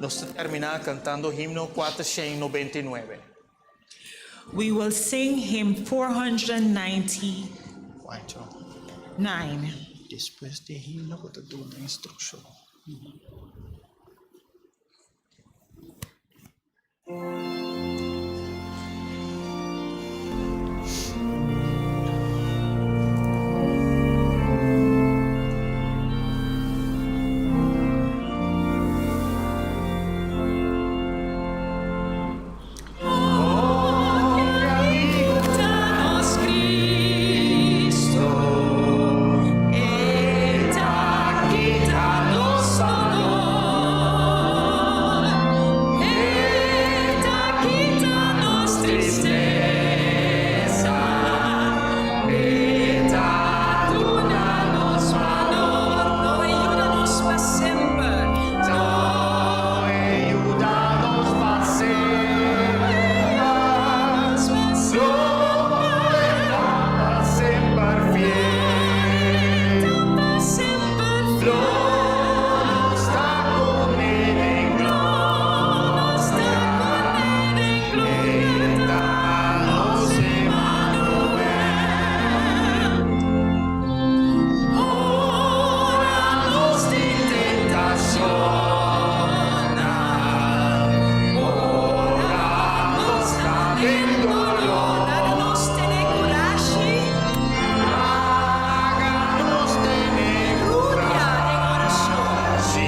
Nós terminar cantando o himno 499. We will sing hymn 499. Después de himno, eu te dou uma instrução. Danos Cristo, et aquitanos dolor, et aquitanos tristeza, et adunanos valor, no ayúdanos para sempre. Ajuda-nos para sempre fiel. Para sempre Nos está com Ele em glória. está con él en gloria. Dá-nos Ora-nos de tentação, ora-nos também dolor, Danos tener coraje, háganos tener rudia en oración.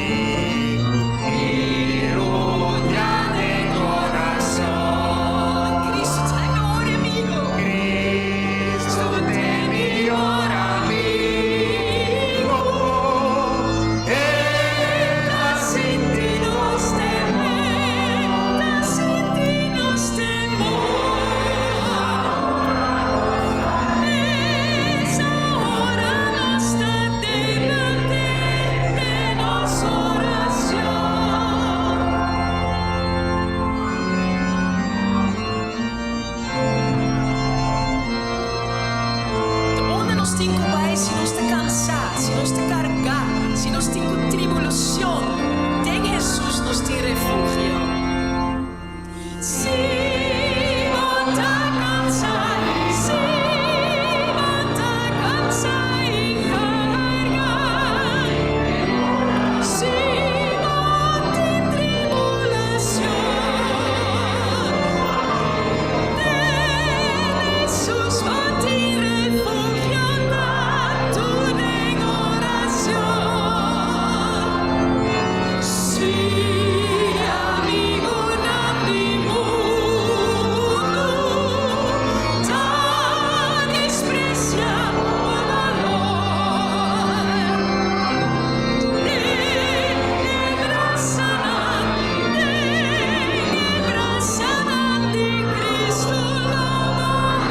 ironia de corazón. Cristo te mejor amigo. Cristo te mejor amigo. Él sin ti Nos temer, sin ti nos temores. Ahora nos da delante de nos oración. Onde nós tem cubai, se nós te cansar, se nós te carregar, se nós tem com tribulação, tem Jesus nos te refúgio. Se volta cansar, se volta cansar e carregar, se volta em tribulação, Jesus vai te refugiar tu em oração. Se amigo não de mundo, tá desprecia o valor. De graça de Cristo não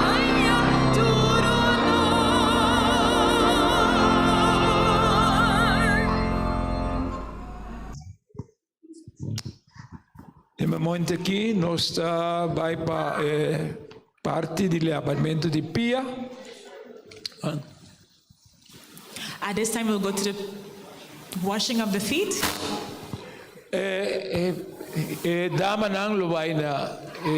ganha duro Nel momento aqui, nós vai para parte do lavamento de pia. At this time, we'll go to the washing of the feet. Dama nang lubay na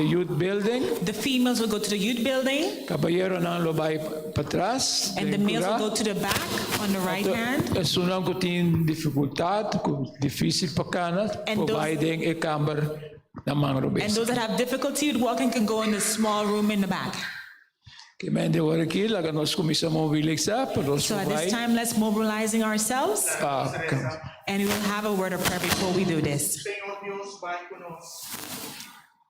youth building. The females will go to the youth building, Kabayero nang lubay patras. and the males will go to the back on the right hand. Sunang ko tin dificultad, kung difícil pa kanas, And those- providing a camber ng mga And rubes. those that have difficulty with walking can go in the small room in the back. Kimende wariki, laganos kumisa mo bilig sa, pero So at this subay. time, let's mobilizing ourselves And we will have a word of prayer before we do this. Senhor Deus, vai conosco.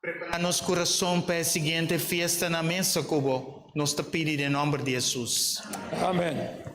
Prepara nosso coração para a seguinte festa na mesa, Cubo. Nós te pedimos em nome de Jesus. Amen.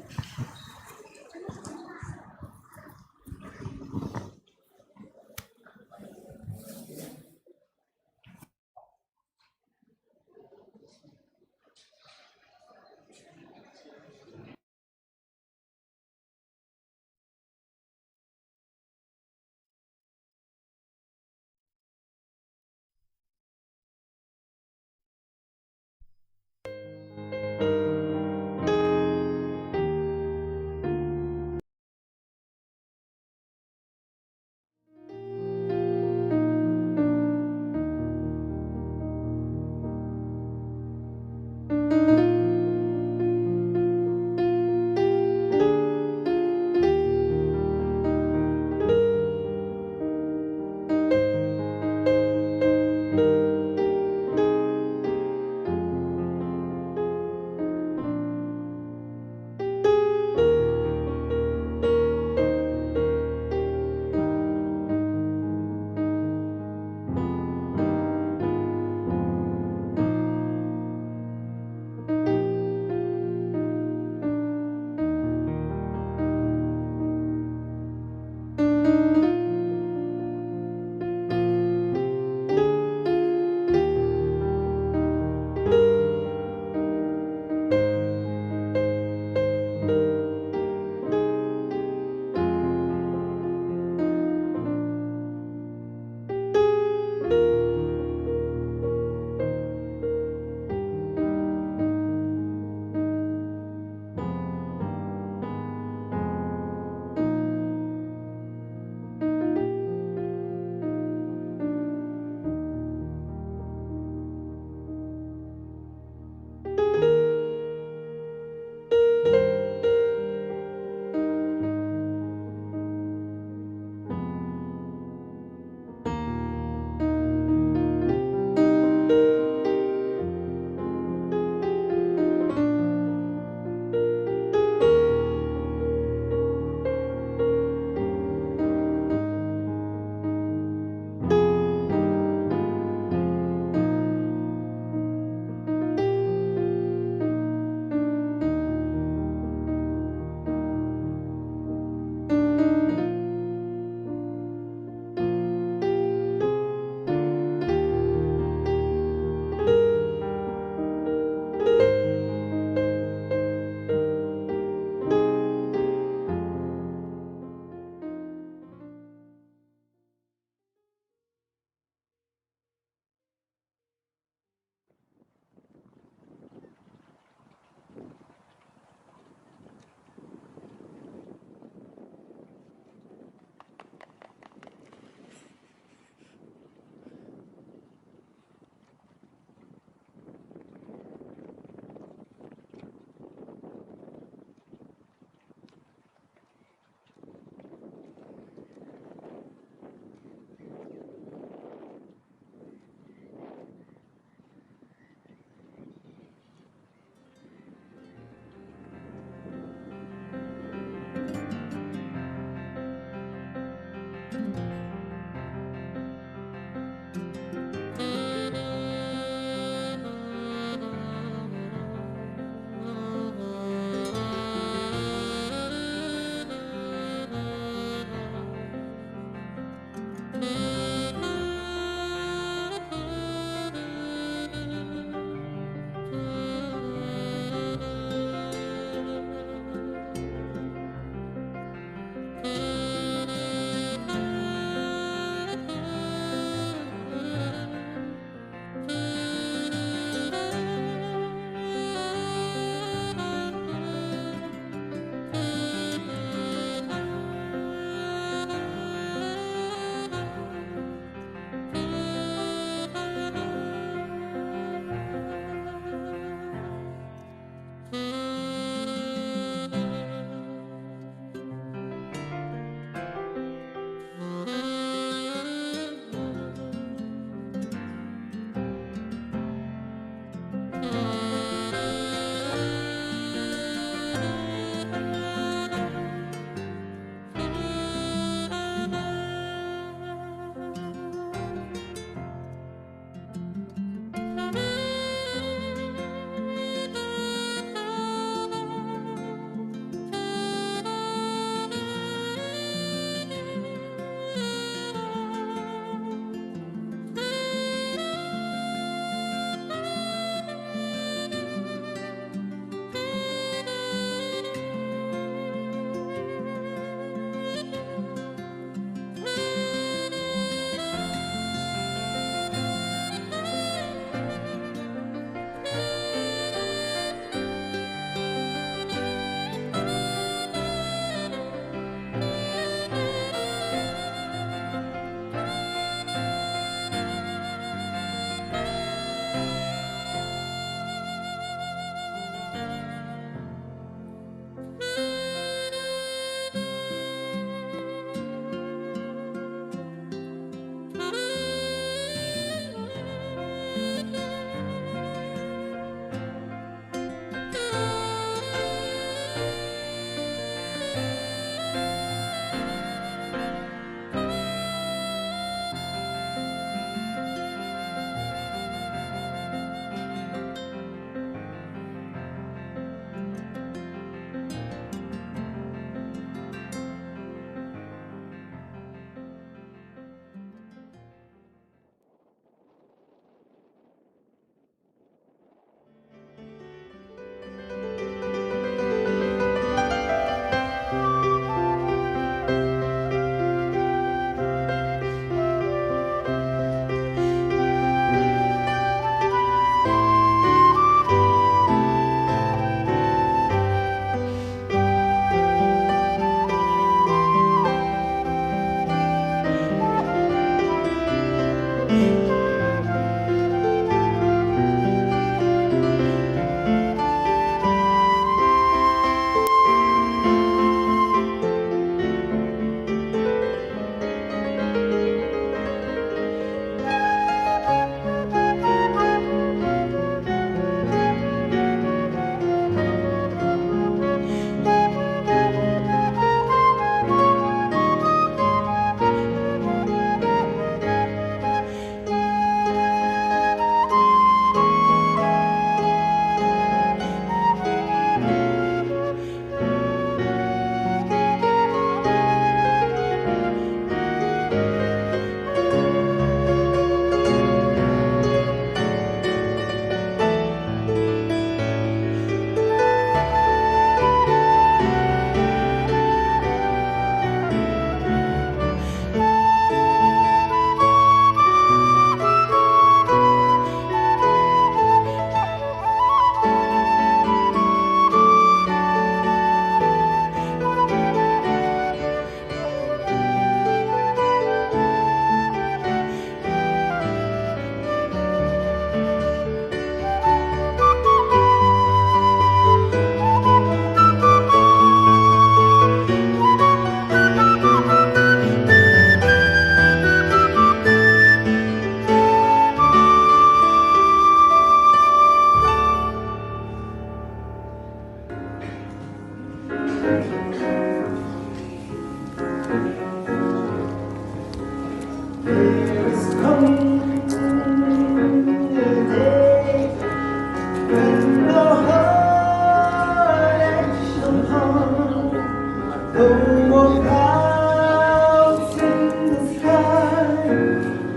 No more clouds in the sky,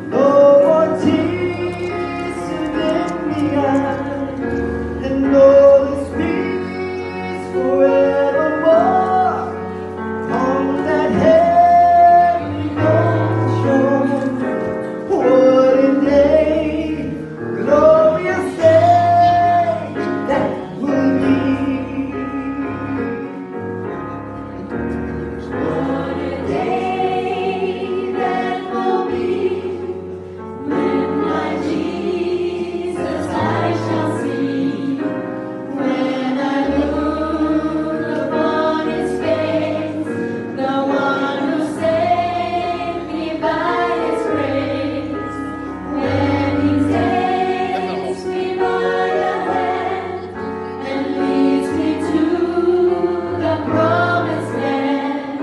no more tears in the eye, and all is peace forevermore on that heavenly ocean. What a day, glorious day that will be. What a day that will be, when my Jesus I shall see. When I look upon His face, the one who saved me by His grace. When He takes me by the hand and leads me to the promised land,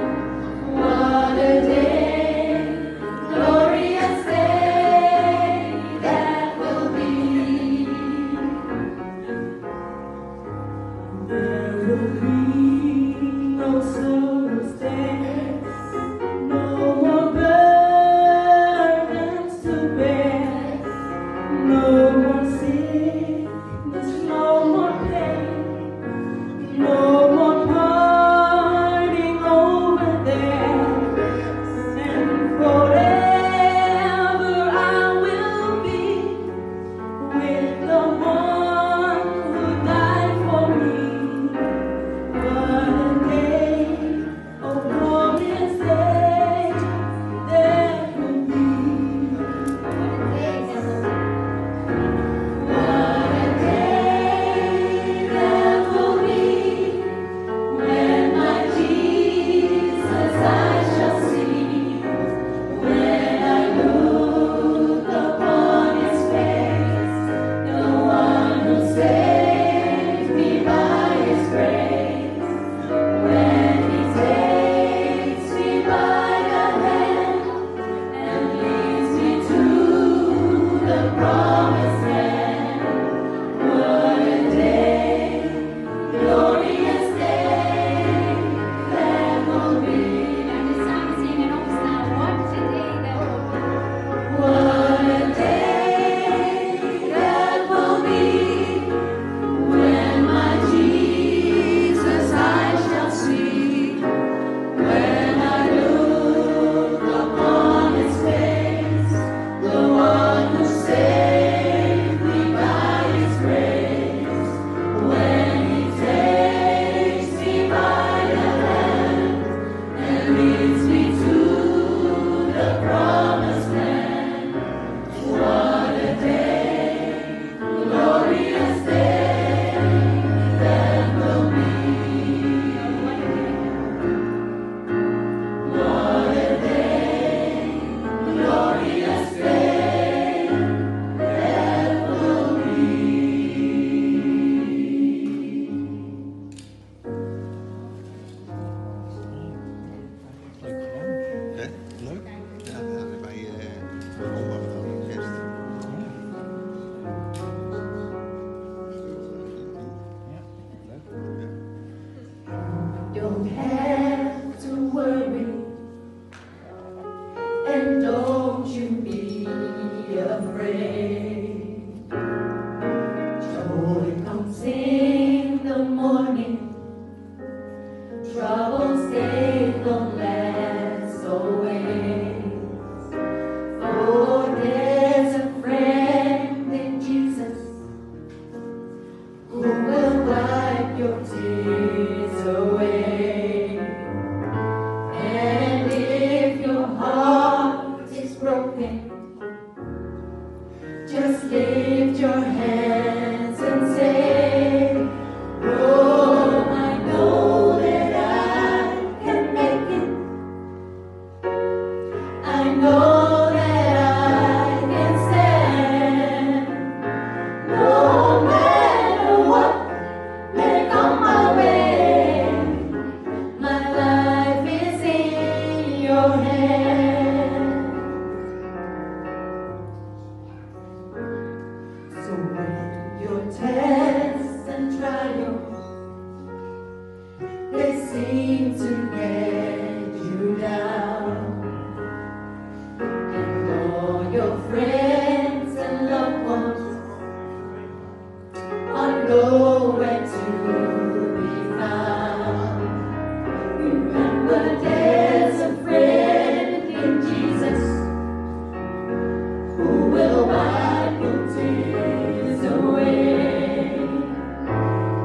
Remember there's a friend in Jesus who will wipe your tears away.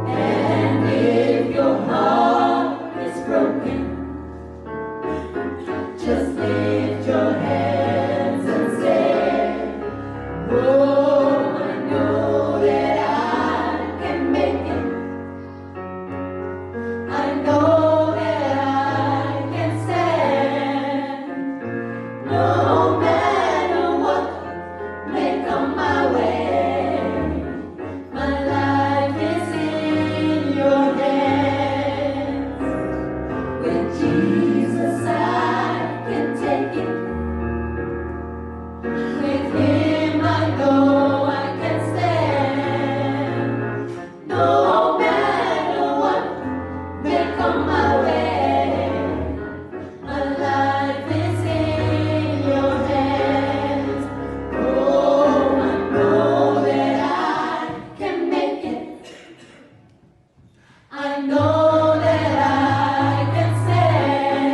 And if your heart is broken, just lift your hands and say, oh, I know that I can make it. I know that I can stand. No matter what may come my way, my life is in your hands. With Jesus I can take it. With Him I know I can stand. No matter what may come my way, my life is in your hands. Oh, I know that I can make it. I know that I can stand.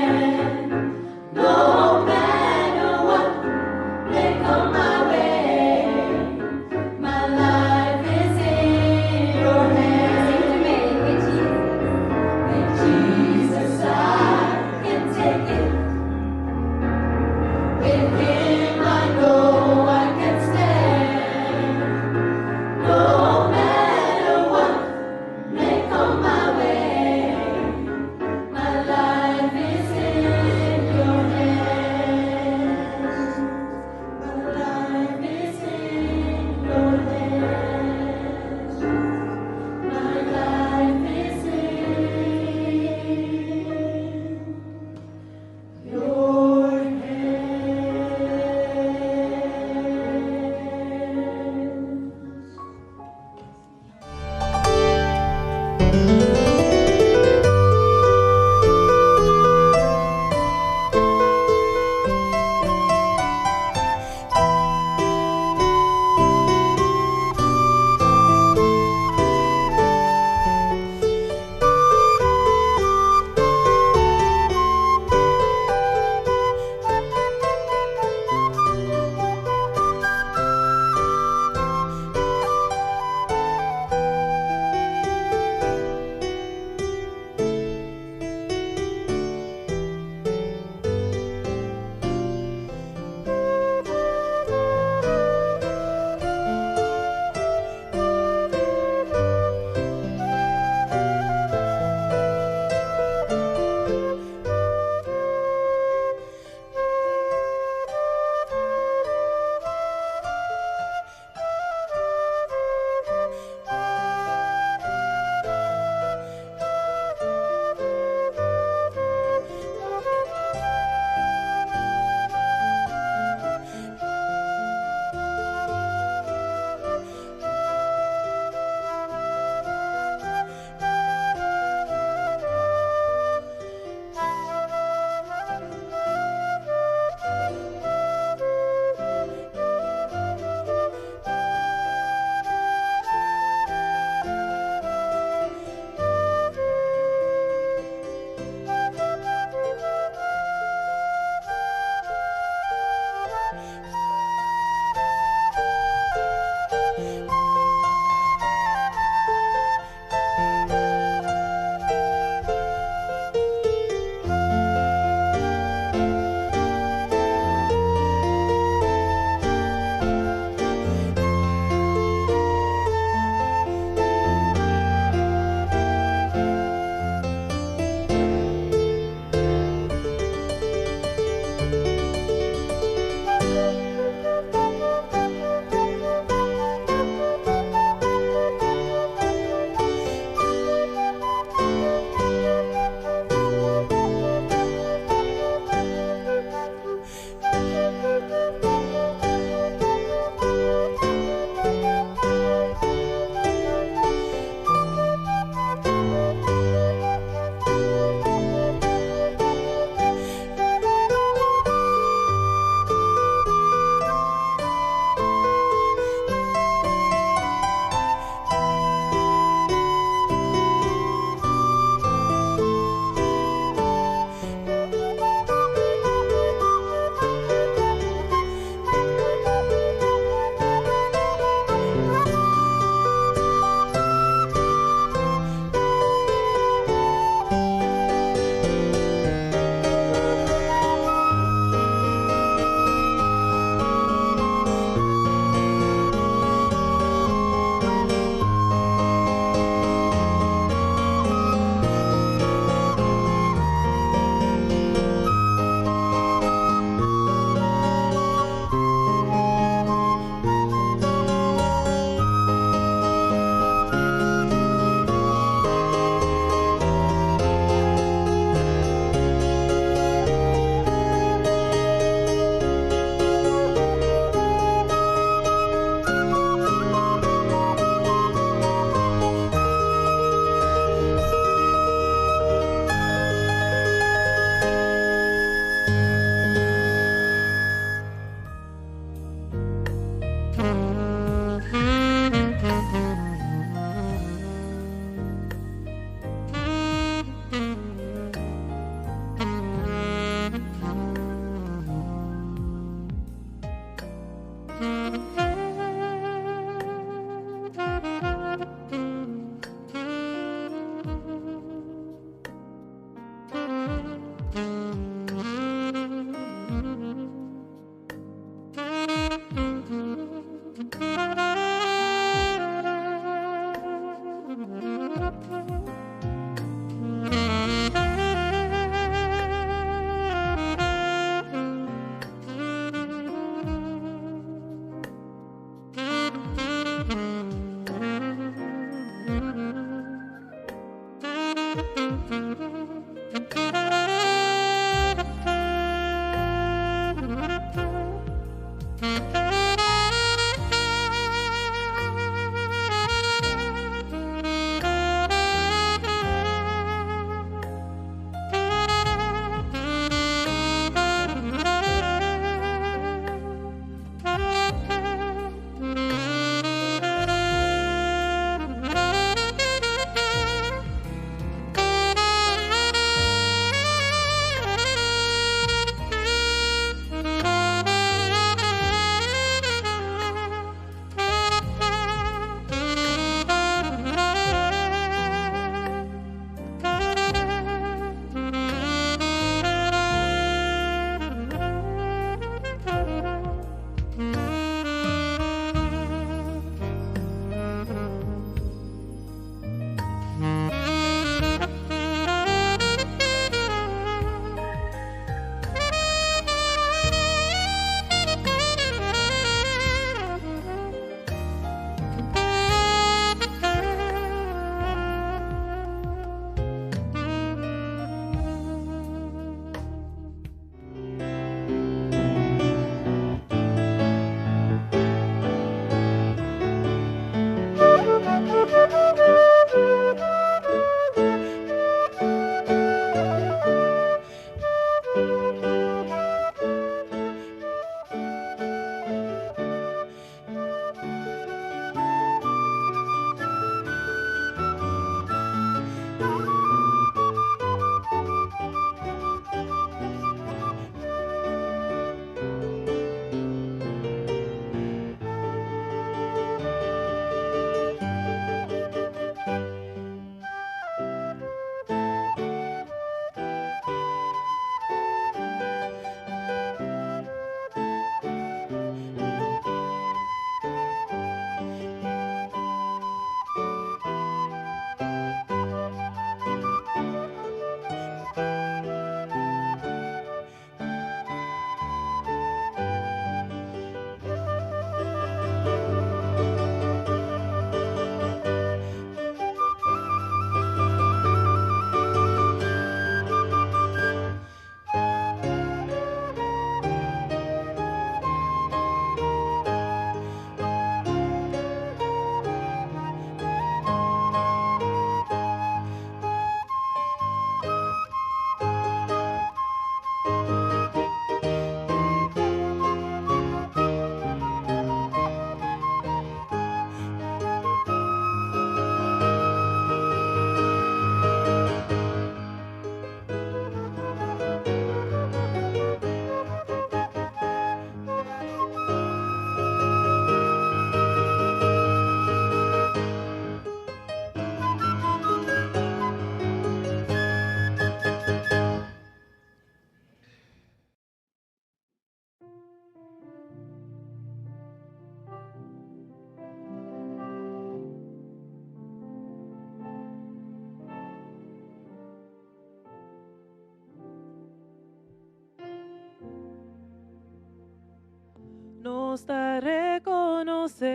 nos da reconocer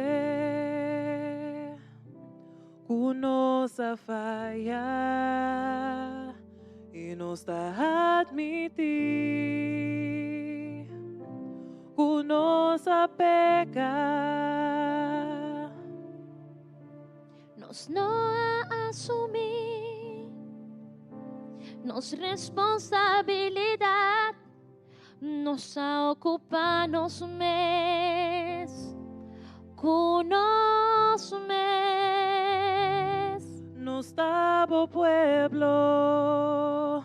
que nos falla y nos da admitir que nos peca. Nos no assumir nos responsabilidad, nos ocupa nos mes, nos mes. Nos dabo pueblo,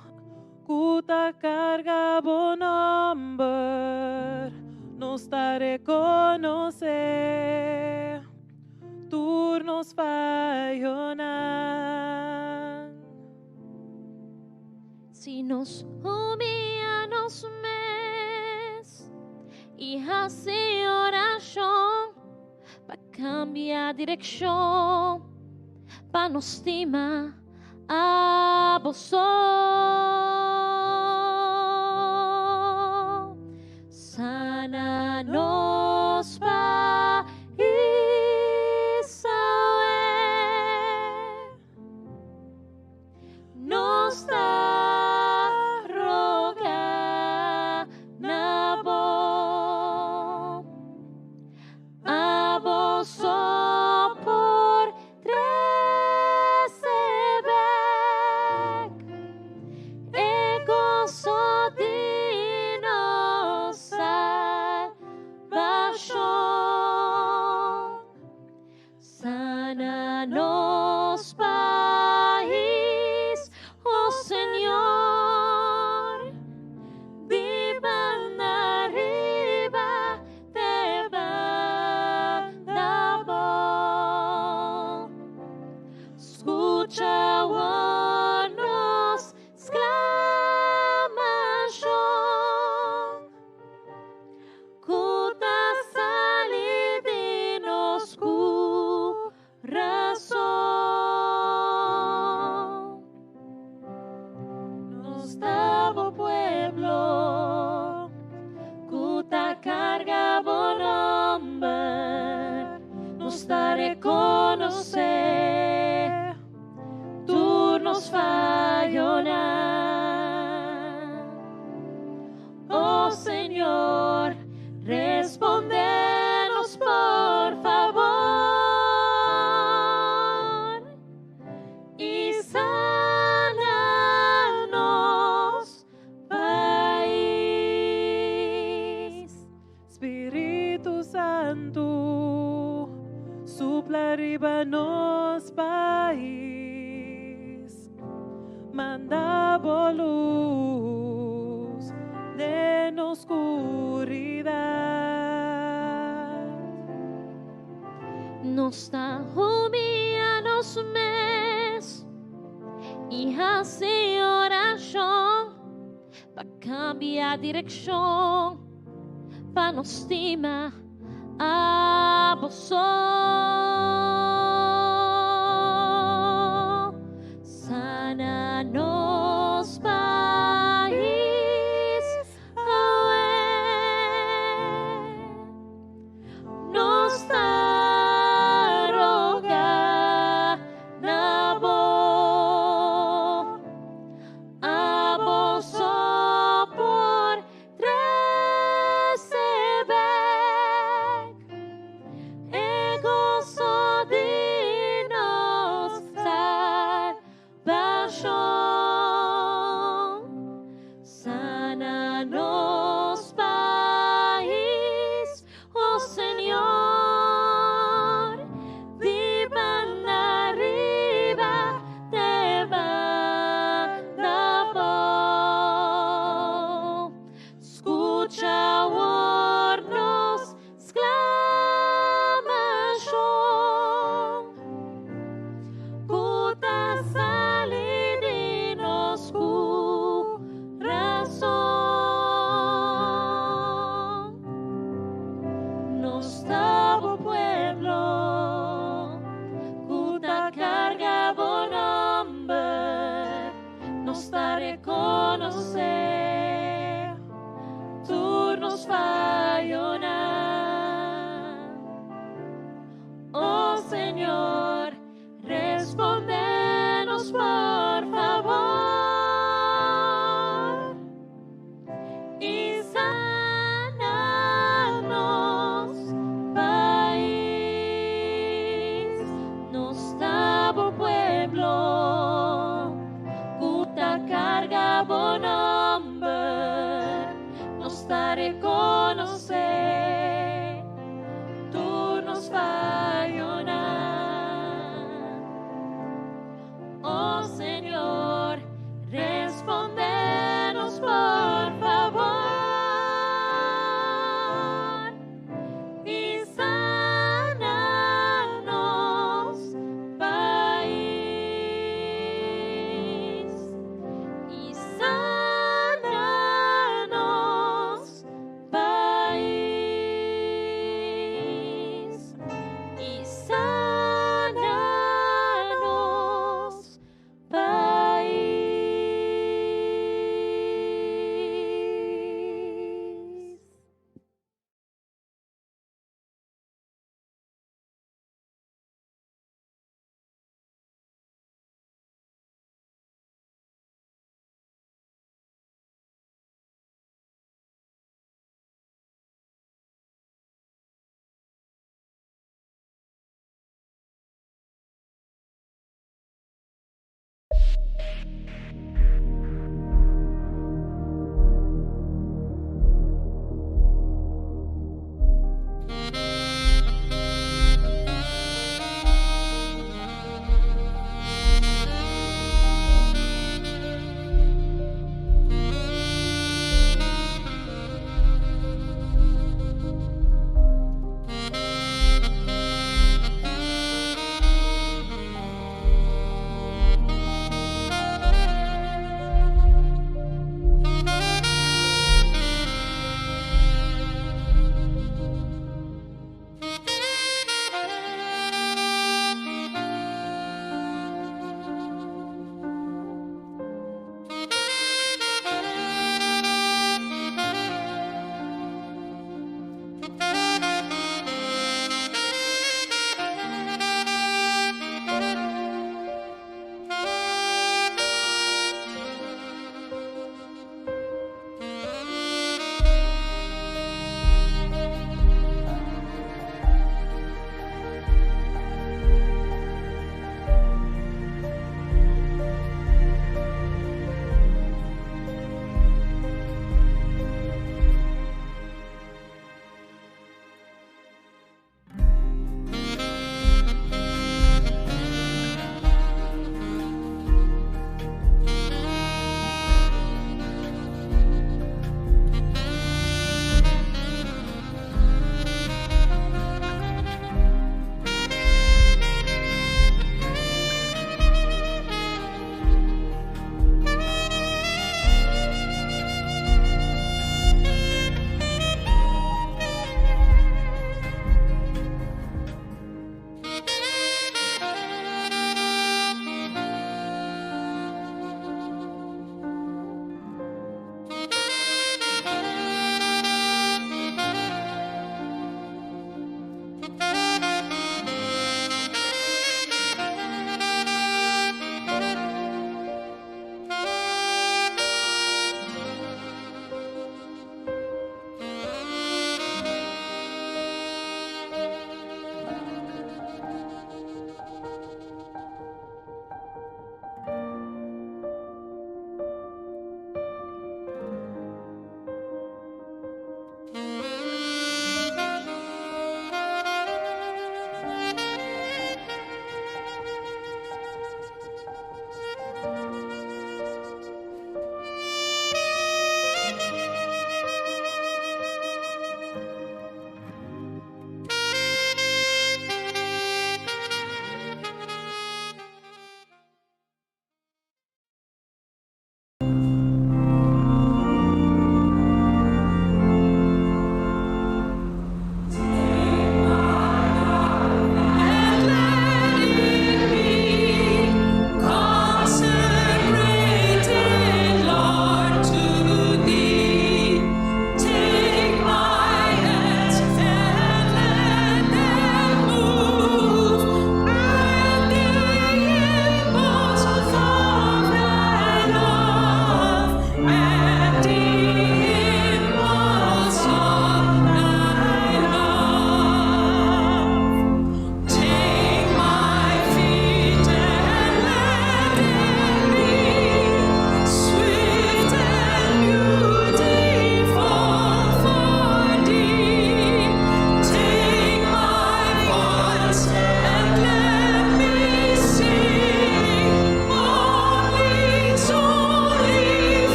cuta carga bon nombre, nos da reconocer, turnos fallonan. Si nos humilla nos mes y hace oración para cambiar dirección, para nos estimar a vosotros. Sana nos país, nos da rogar na bo, a vos por receber e gozo de nossa salvação. Sana nos país, oh Señor, de banda arriba, de banda abajo. Escucha o nos exclamación, cuta sali de nos corazón. Nos dabo pueblo, cuta carga bon nombre, nos da reconocer, turnos fallonar. Oh Señor, respondenos por favor y sánanos país. Espíritu Santo, supla arriba nos país, manda luz de la oscuridad. Nos da humilla nos mes y hace oración para cambiar dirección, para nos estimar a vosotros. Sana nos país, nos da rogar na bo, a vos por receber e gozo de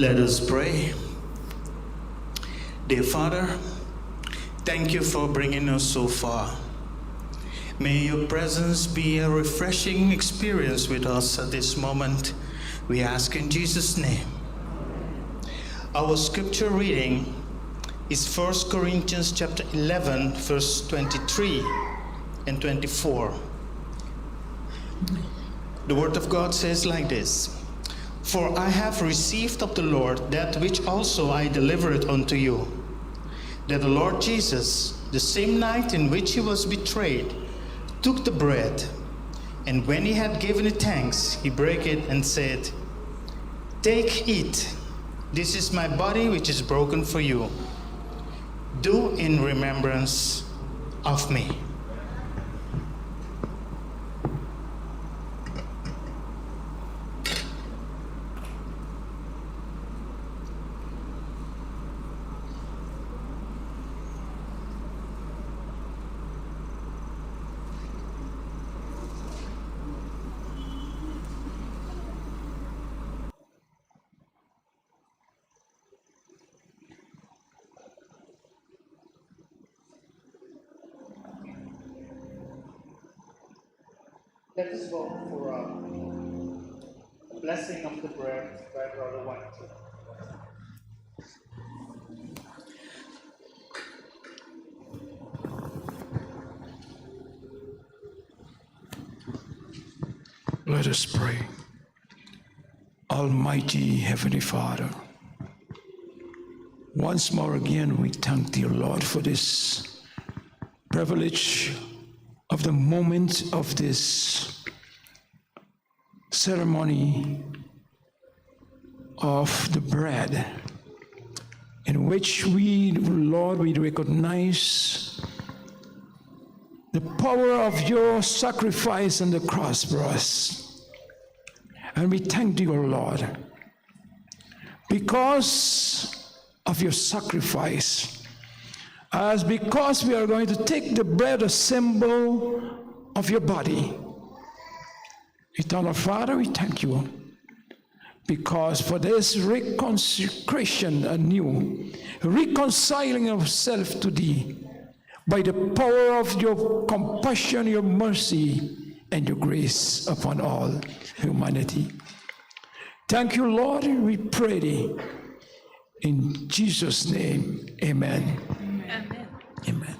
Let us pray. Dear Father, thank you for bringing us so far. May your presence be a refreshing experience with us at this moment. We ask in Jesus' name. Our scripture reading is 1 Corinthians chapter 11, verse 23 and 24. The word of God says like this: For I have received of the Lord that which also I delivered unto you, that the Lord Jesus, the same night in which he was betrayed, took the bread, and when he had given it thanks, he brake it and said, Take, eat, this is my body which is broken for you. Do in remembrance of me. Let us vote for a blessing of the bread by Brother White. Let us pray. Almighty Heavenly Father, once more again we thank thee, Lord, for this privilege of the moment of this ceremony of the bread, in which we, Lord, we recognize the power of your sacrifice on the cross for us. And we thank thee, O Lord, because of your sacrifice, as because we are going to take the bread, a symbol of your body. Eternal Father, we thank you, because for this reconciliation anew, reconciling ourselves to thee, by the power of your compassion, your mercy, and your grace upon all humanity. Thank you, Lord, we pray thee. In Jesus' name, amen. Amen. Amen.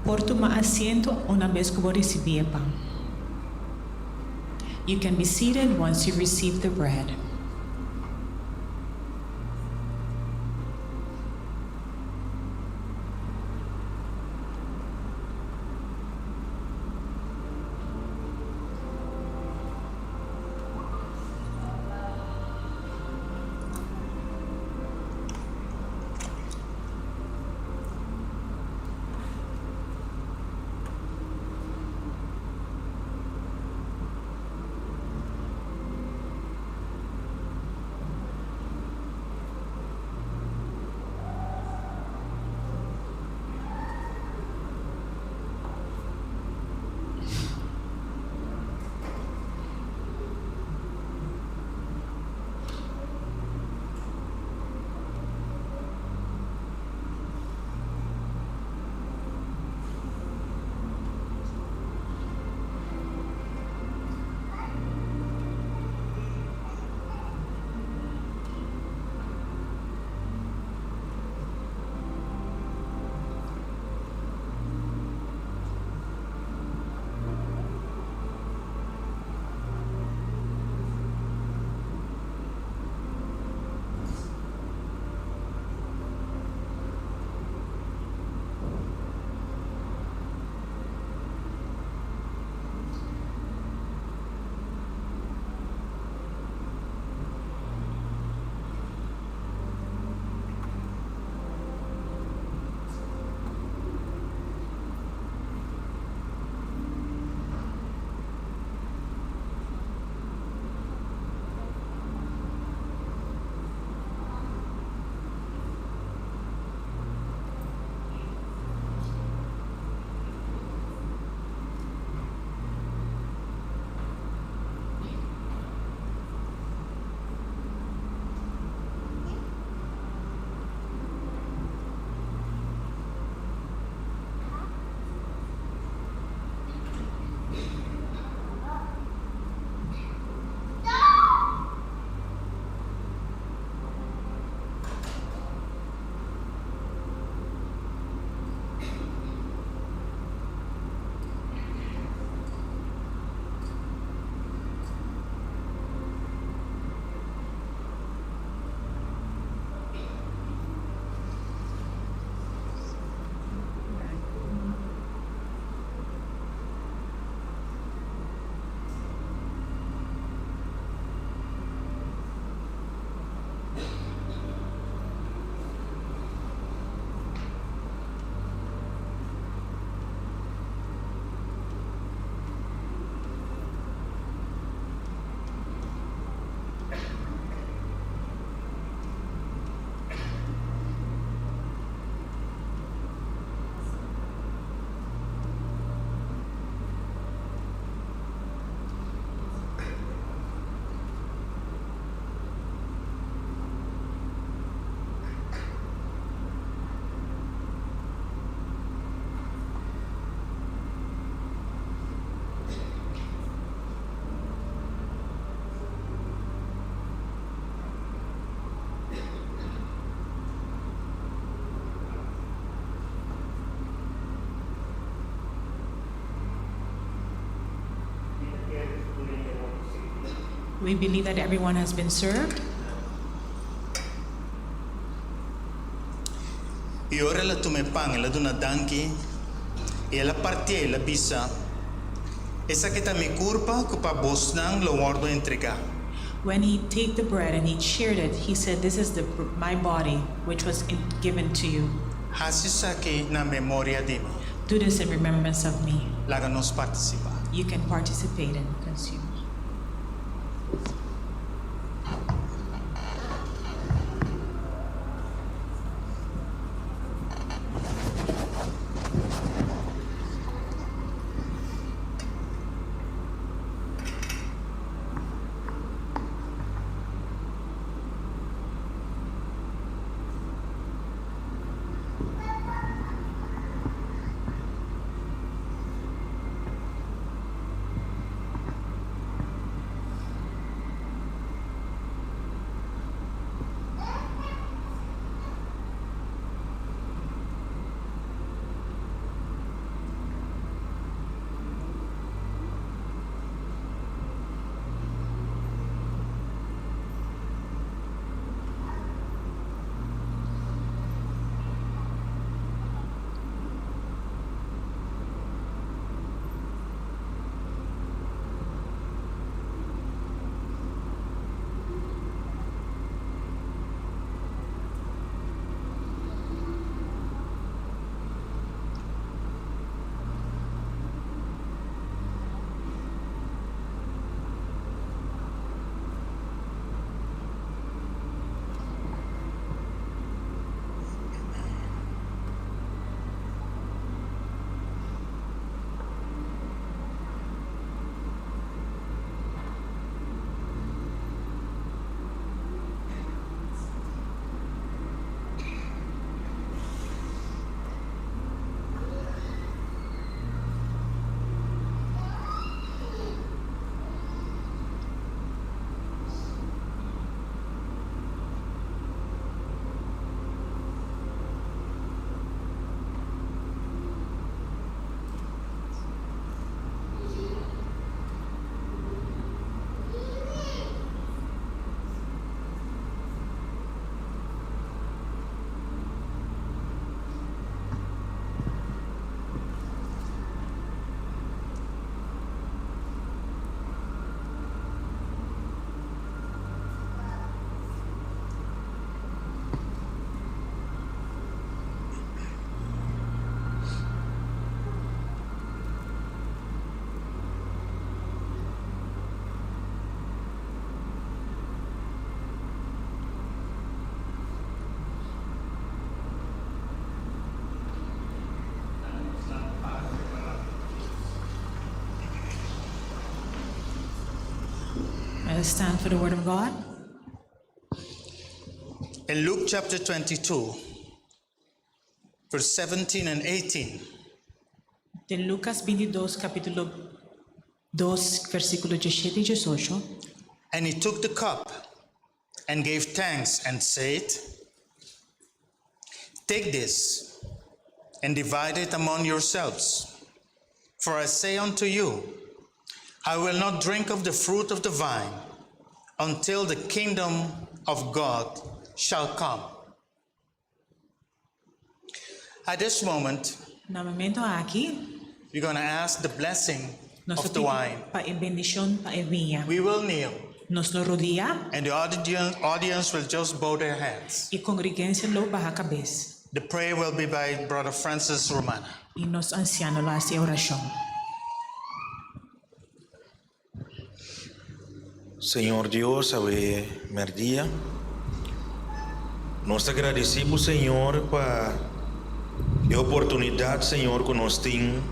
Por tomar asiento una vez que recibí el pan. You can be seated once you receive the bread. We believe that everyone has been served. E ora la tumepang la duna danki e la partie la bisa esa que ta mi curpa kupa bosnang lo wardo entrega. When he take the bread and he shared it, he said, "This is my body, which was given to you. Hasisaki na memoria di mi. Do this in remembrance of me." Laga nos participa. You can participate and consume. Let us stand for the word of God. In Luke chapter 22, verse 17 and 18, De Lucas 22, capítulo 2, versículo 17 y 18. and he took the cup and gave thanks and said, "Take this and divide it among yourselves. For I say unto you, I will not drink of the fruit of the vine until the kingdom of God shall come." At this moment, Na momento aquí, we're going to ask the blessing nos of the wine. pa bendición pa viña. We will kneel, Nos lo rodilla and the audience will just bow their heads. y congreguense lo baja cabeza. The prayer will be by Brother Francis Romana. Y nos ancianos lo hace oración. Senhor Deus, ave merdia. Nós te agradecemos, Senhor, para a oportunidade, Senhor, que nós temos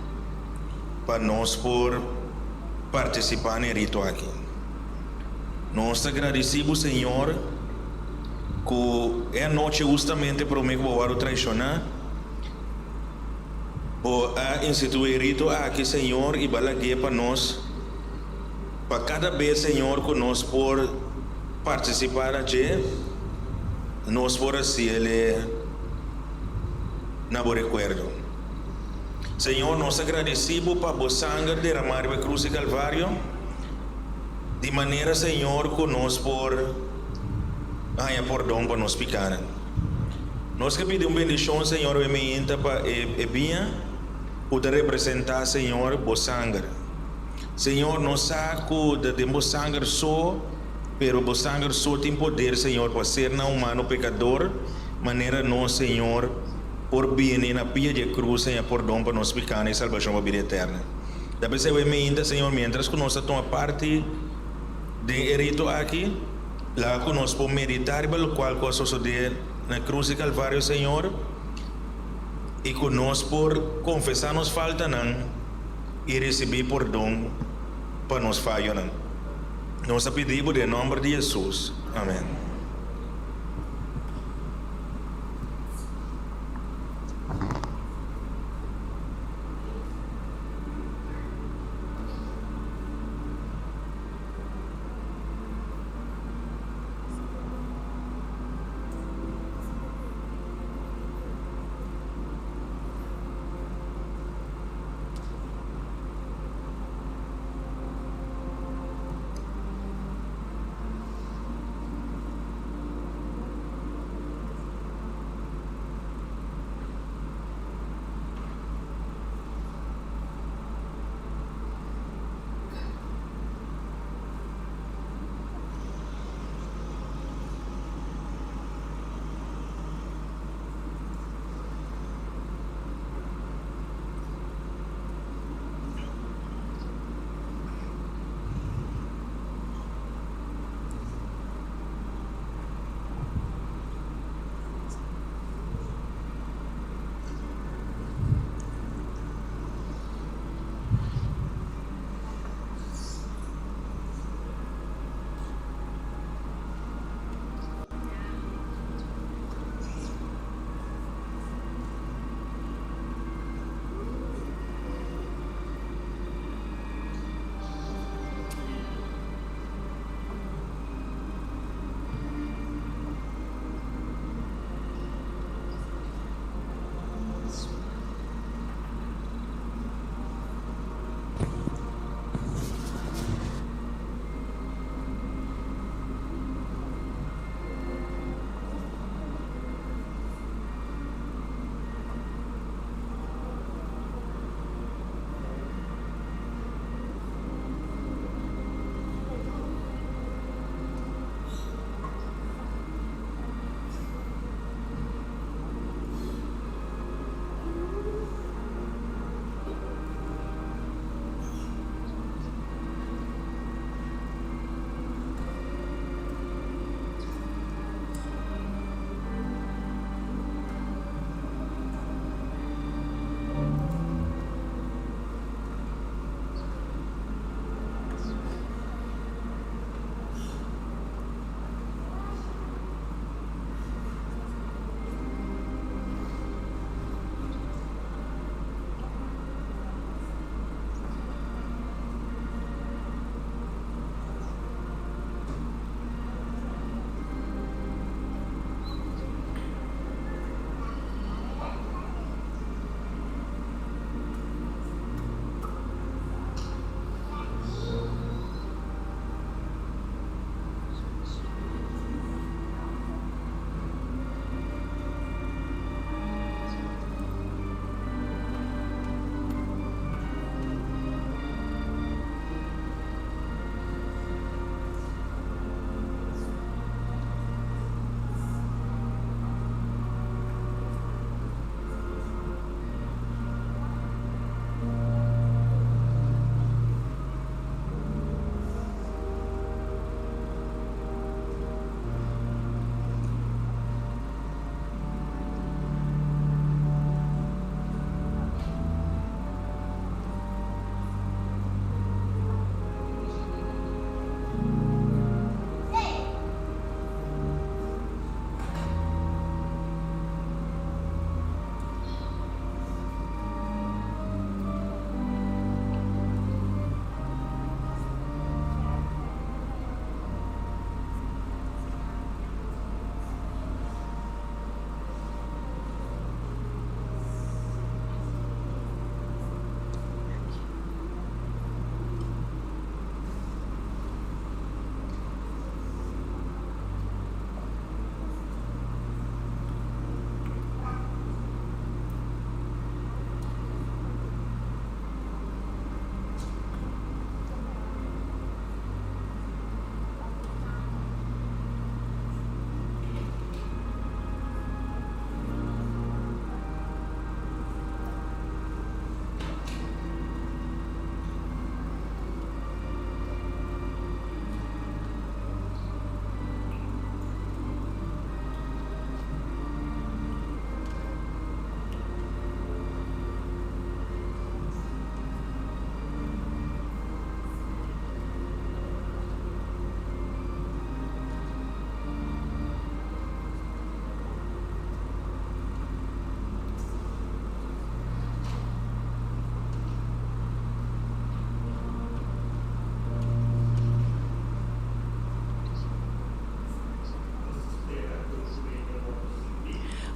para nós por participar no rito aqui. Nós te agradecemos, Senhor, que é a noite justamente para mim que vou traicionar, por instituir rito aqui, Senhor, e balaguear para nós. Para cada vez, Senhor, que nós por participar aqui, nós por assim na boa recuerdo. Senhor, nós agradecemos para o sangue derramado na cruz do Calvário, de maneira, Senhor, conosco por dom para nos picar. Nós que pedimos bendição, Senhor, e me inta para bem, poder representar, Senhor, o sangue. Senhor, nós sabemos que temos sangue só, pero o sangue só tem poder, Senhor, para ser não humano pecador, maneira nós, Senhor, por bem na pia de cruz, Senhor, por dom para nos picar e salvação para a vida eterna. Depois eu me inta, Senhor, mientras que nós tomamos parte de rito aqui, lá que nós podemos meditar pelo qual coisa suceder na cruz e Calvário, Senhor, e que nós por confessar nos falta não e receber perdão para nos falhar não. Nós pedimos em nome de Jesus. Amém.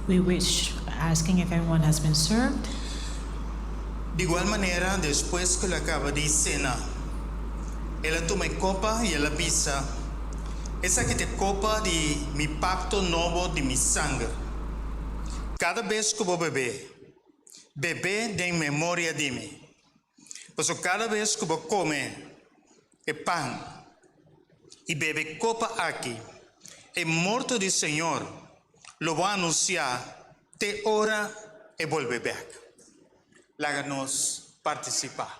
We wish, asking if everyone has been served. De igual manera, después que lo acaba de cena, ela toma copa y ela bisa. Esa que te copa de mi pacto nuevo de mi sangre. Cada vez que vou beber, beber de memória de mim. Pois cada vez que vou comer é pão e beber copa aqui, é morto do Senhor, lo vou anunciar, te hora e volver back. Láganos participar.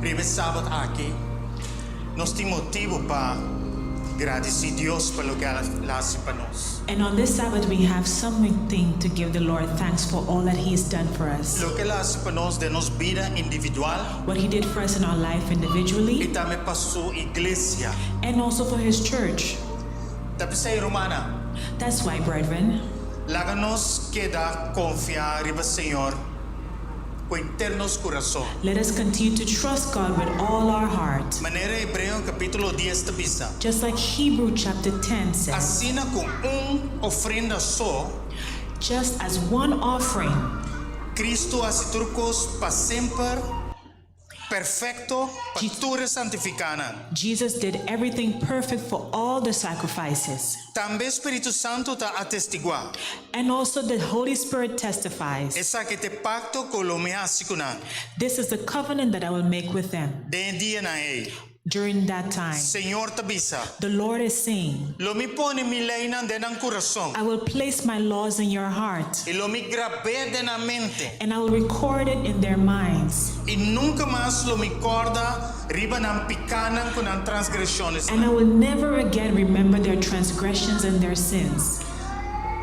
Primeiro sábado aqui, nós temos motivo para agradecer Deus pelo que ela faz para nós. And on this Sabbath, we have something to give the Lord thanks for all that He has done for us. Lo que ela faz para nós de nossa vida individual. What He did for us in our life individually. E também para sua igreja. And also for His church. Tapos Romana. That's why, brethren, láganos queda confiar en el Señor con internos corazón. let us continue to trust God with all our heart. Manera Hebreo capítulo 10 te pisa. Just like Hebrew chapter 10 says, Así con ofrenda só, just as one offering, Cristo hace turcos para siempre perfecto para toda santificana. Jesus did everything perfect for all the sacrifices. También Espíritu Santo ta atestigua. And also the Holy Spirit testifies. Esa que te pacto con lo me asikunan. This is the covenant that I will make with them. De día na During that time, Señor te bisa. the Lord is saying, Lo mi pone mi ley nan de nan corazón. I will place my laws in your heart, Y lo mi grabé de na mente. and I will record it in their minds, Y nunca más lo mi corda riba nan picanan con nan transgresiones. and I will never again remember their transgressions and their sins.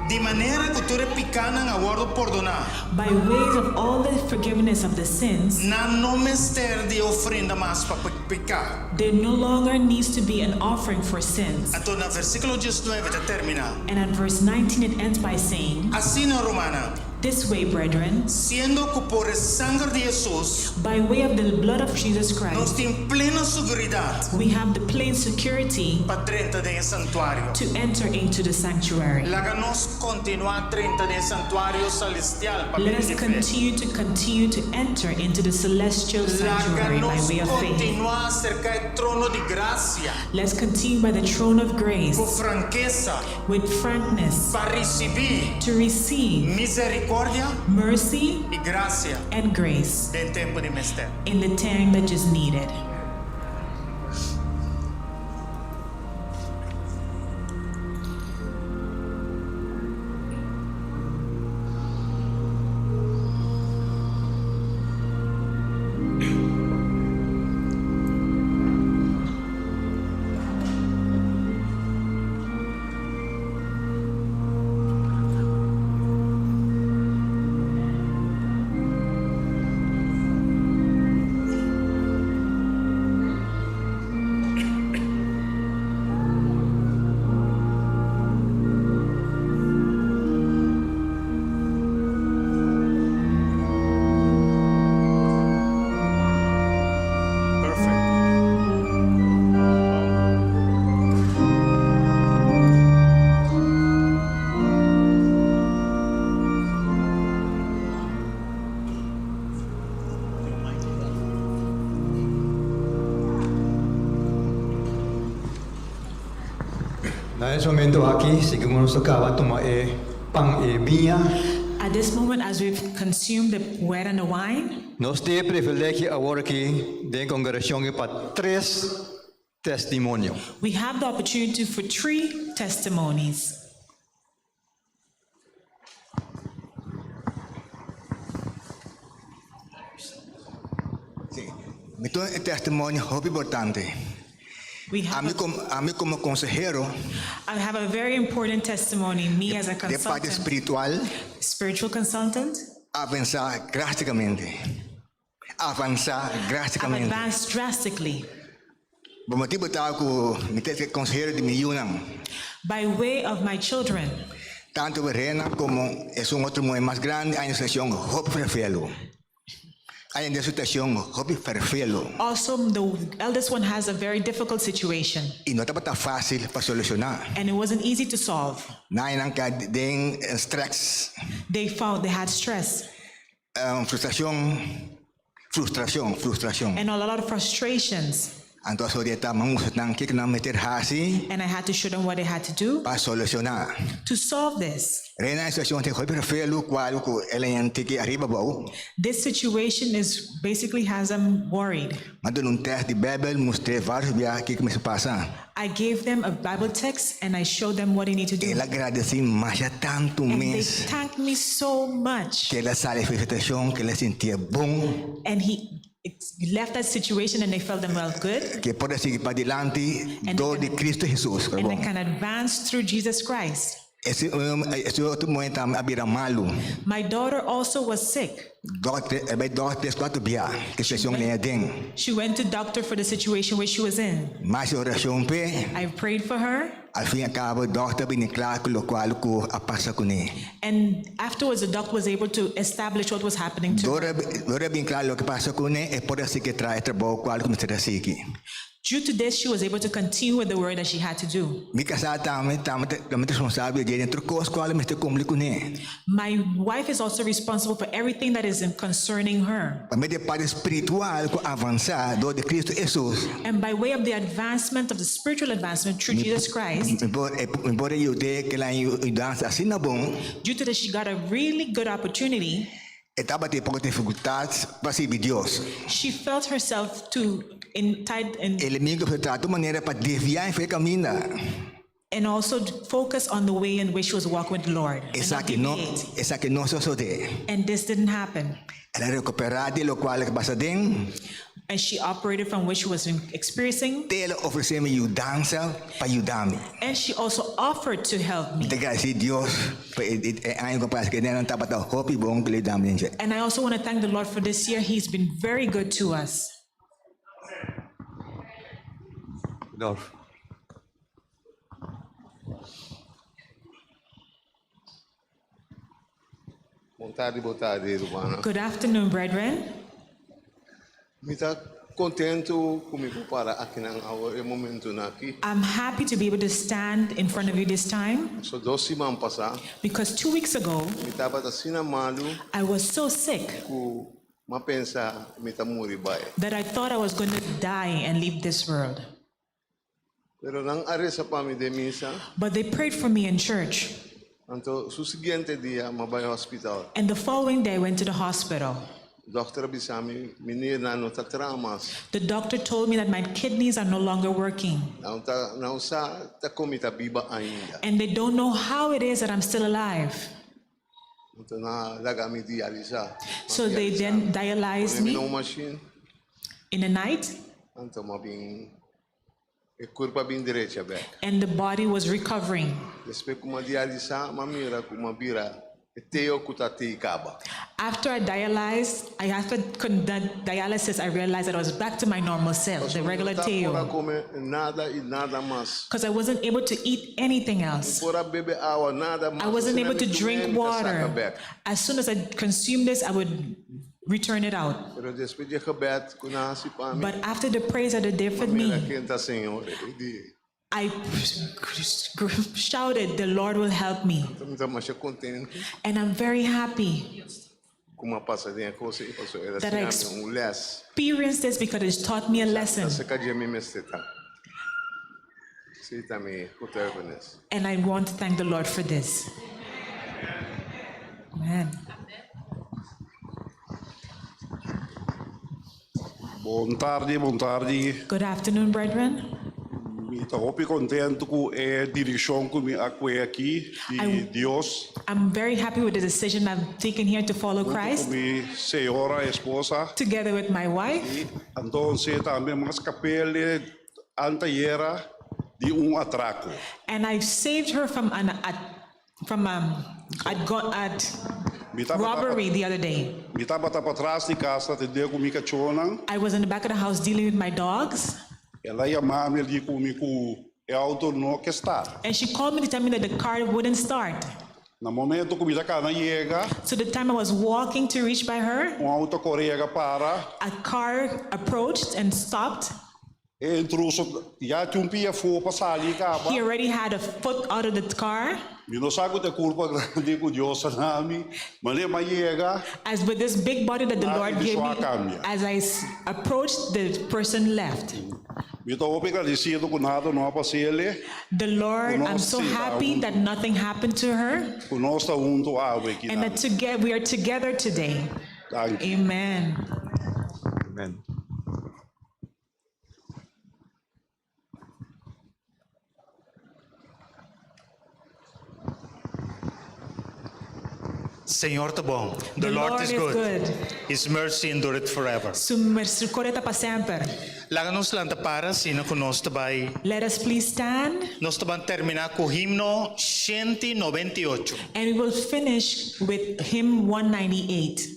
De manera que tú picanan aguardo perdonar. By ways of all the forgiveness of the sins, Na no mester de ofrenda más para pecar. there no longer needs to be an offering for sins. Entonces, en versículo 19 te termina. And at verse 19 it ends by saying, Así na Romana. this way, brethren, Siendo que por el sangre de Jesús by way of the blood of Jesus nos Christ, tiene plena seguridad we have the plain security para 30 de santuario. to enter into the sanctuary. Láganos continuar 30 de santuario celestial para Let us vivir. continue to enter into the celestial sanctuary by Láganos way of faith. continuar cerca del trono de gracia Let's continue by the throne of con grace franqueza with frankness para recibir to receive misericordia mercy y gracia and grace del tiempo de mister. in the time that is needed. esse momento aqui, seguimos no cava toma pão e vinha. At this moment, as we've consumed the bread and the wine, Nós temos privilégio agora aqui da congregação para 3 testemunhos. we have the opportunity for 3 testimonies. Sim. Então, é testemunho muito importante. We A have mim como consejero, I have a very important testimony. Me as a de parte consultant, espiritual, spiritual consultant, avançar drasticamente. Avançar I've drasticamente. advanced drastically. Por motivo tal que me tenho consejero de milhão. By way of my children, Tanto Verena como é outro muito mais grande, a situação muito perfeito. A situação muito perfeito. also the eldest one has a very difficult situation, E não estava tão fácil para solucionar. and it wasn't easy to solve. Não é que tem stress, They found they had stress frustração. and a lot of frustrations, Então, só de que não meter assim and I had to show them what they had to do para solucionar. to solve this. Reina situação tem muito perfeito, qual que ela que arriba bom. This situation is basically has them worried. Mas num teste de Bíblia, mostrei vários dias que me se passa. I gave them a Bible text and I showed them what they need to do. Ela agradece mais tanto And they mês thanked me so much. que ela saiu da situação, que ela sentia bom, And he left that situation and they felt them well good. que pode seguir para adiante do de Cristo Jesus. And they can advance through Jesus Christ. Esse outro momento a vira malo. My daughter also was sick. Dois, 4 dias que a situação nem é den. She went to doctor for the situation where she was in. Mas a oração pé, I prayed for her, al fim e ao cabo, o doutor bem claro que o qual a passa com ele. and afterwards the doctor was able to establish what was happening to her. Dora bem claro o que passa com ele, e pode ser que traz trabalho qual que me será aqui. Due to this, she was able to continue with the work that she had to do. Me casar também responsável de dentro coisas qual me está com ele. My wife is also responsible for everything that is concerning her. Para mim de parte espiritual com avançar do de Cristo Jesus. And by way of the advancement of the spiritual advancement through Jesus Christ, Embora eu dê que ela dança assim na bom, due to this, she got a really good opportunity. estava tendo poucas dificuldades para servir Deus. She felt herself tied in, Ele me tratou de maneira para desviar e foi caminhar. and also focus on the way in which she was walking with the Lord. And, not deviate. Essa que não só de. And this didn't happen. Ela recuperou de lo qual que passa dentro. And she operated from which she was experiencing. Ela ofereceu-me ajudança para ajudar-me. And she also offered to help me. Te agradecer a Deus por ano que passa que não estava tão hope bom que lhe damos. And I also want to thank the Lord for this year. He's been very good to us. Adolfo. Boa tarde, Urbana. Good afternoon, brethren. Me está contento comigo para aqui na momento aqui. I'm happy to be able to stand in front of you this time So 2 semanas passadas, because 2 weeks ago, me estava assim malo I was so sick que me pensa me está morrer vai. that I thought I was going to die and leave this world. Pero nang aresa pa mi de misa, But they prayed for me in church. anto su siguiente dia mabay hospital. And the following day, I went to the hospital. Doktor bisami minir na no tatramas. The doctor told me that my kidneys are no longer working. Na usa ta komita biba ainda. And they don't know how it is that I'm still alive. Anto na lagami dialisa. So they then dialyzed me No machine, in the night, anto mabing e curva bin derecha back. and the body was recovering. Después kuma dialisa mamira kuma bira eteo kutati kaba. After I dialyzed, after dialysis, I realized that I was back to my normal self, the regular Ora Teo, come nada y nada más. because I wasn't able to eat anything else. Ora bebe agua nada más. I wasn't able to Sinami drink tumem, water. kasaka back. As soon as I consumed this, I would return it out. Pero después de gebed kuna si pami. But after the praise that they did for Mira me, kenta Señor. Di. I shouted, "The Lord will help me." Tamita masya contento And I'm very happy kuma pasa de cosa y paso era that I sinami un les. experienced this because it's taught me a lesson. Sa kadya mi mesteta. Sita me getuigenis. And I want to thank the Lord for this. Amen. Buon tardi. Good afternoon, brethren. Estou muito contente com a direção que me acue aqui de Deus. I'm very happy with the decision I've taken here to follow Christ, Com minha senhora esposa. together with my wife. E então também mas capele anteira de atraco. And I've saved her from robbery the other day. Me estava para trás de casa te deu comigo cachorro. I was in the back of the house dealing with my dogs. Ela chamava me de comigo é auto não que está. And she called me to tell me that the car wouldn't start. No momento que me cana chega, So the time I was walking to reach by her, auto correga para. a car approached and stopped. E intruso já tinha pia for passar ali capa. He already had a foot out of the car. Me não sabe que culpa grande com Deus nami, mas ele chega. As with this big body that the Lord gave me, as I approached, the person left. Me estou agradecido com nada não passei. The Lord, I'm so happy that nothing happened to her, Conosco junto aqui. and that together we are together today. Amen. Amen. Senhor tá bom. The Lord is good. His mercy endureth forever. Su misericordia para sempre. Láganos lang para sino que nós também. Let us please stand, Nós também terminar com o himno 198. and we will finish with hymn 198.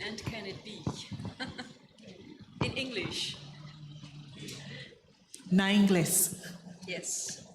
And can it be? In English. Na inglês. Yes.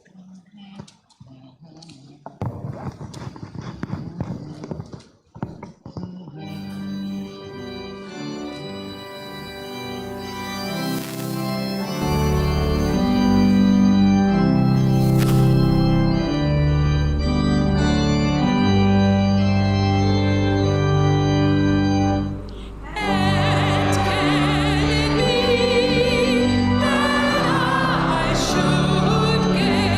And can it be that I should get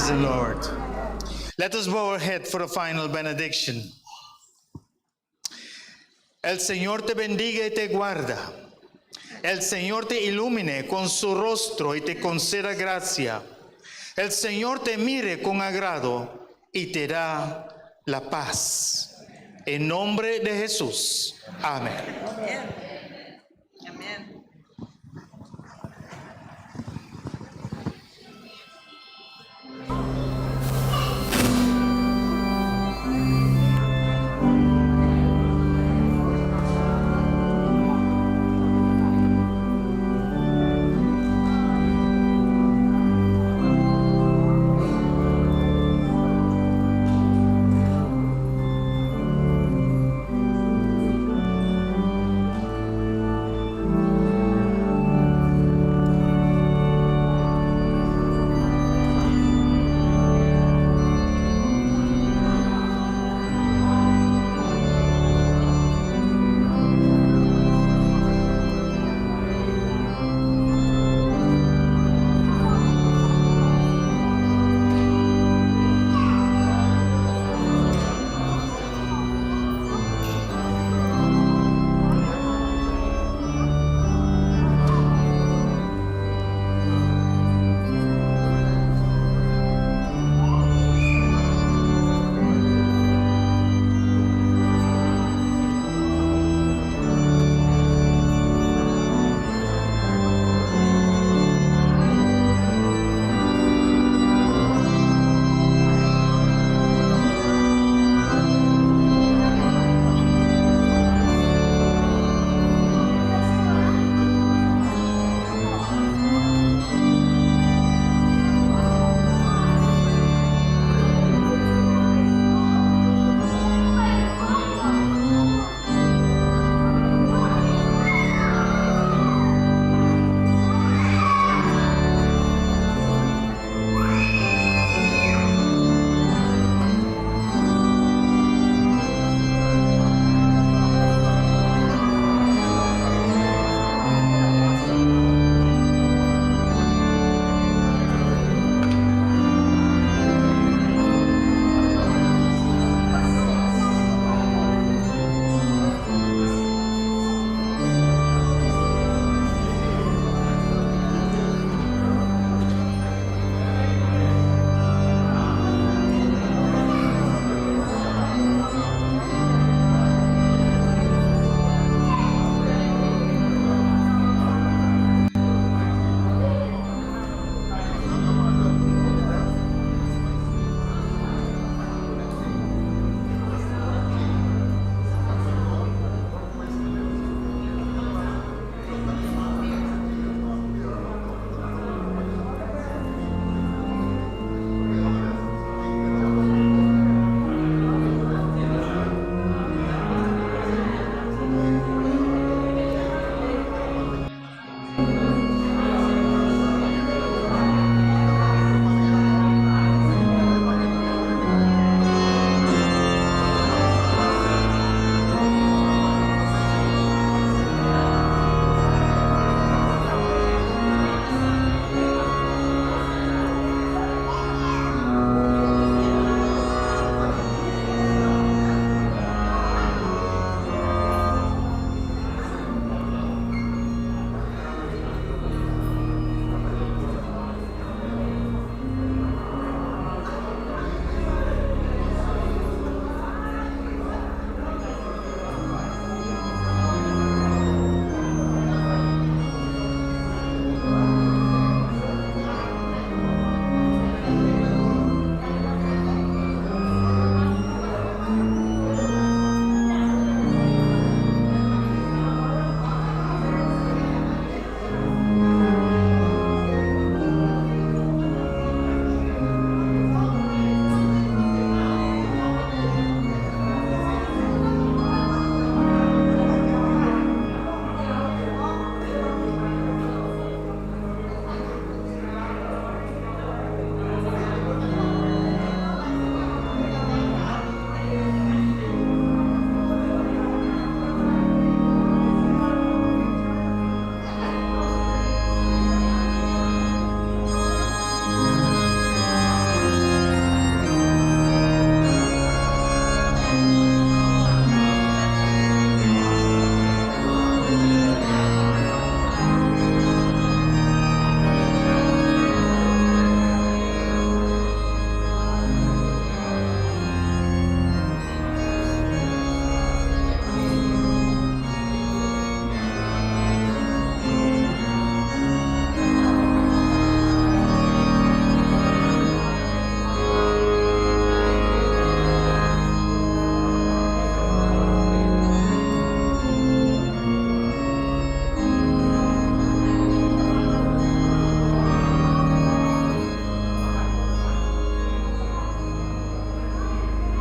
Praise the Lord. Let us bow our head for a final benediction. El Señor te bendiga y te guarda. El Señor te ilumine con su rostro y te conceda gracia. El Señor te mire con agrado y te da la paz. En nombre de Jesús. Amén.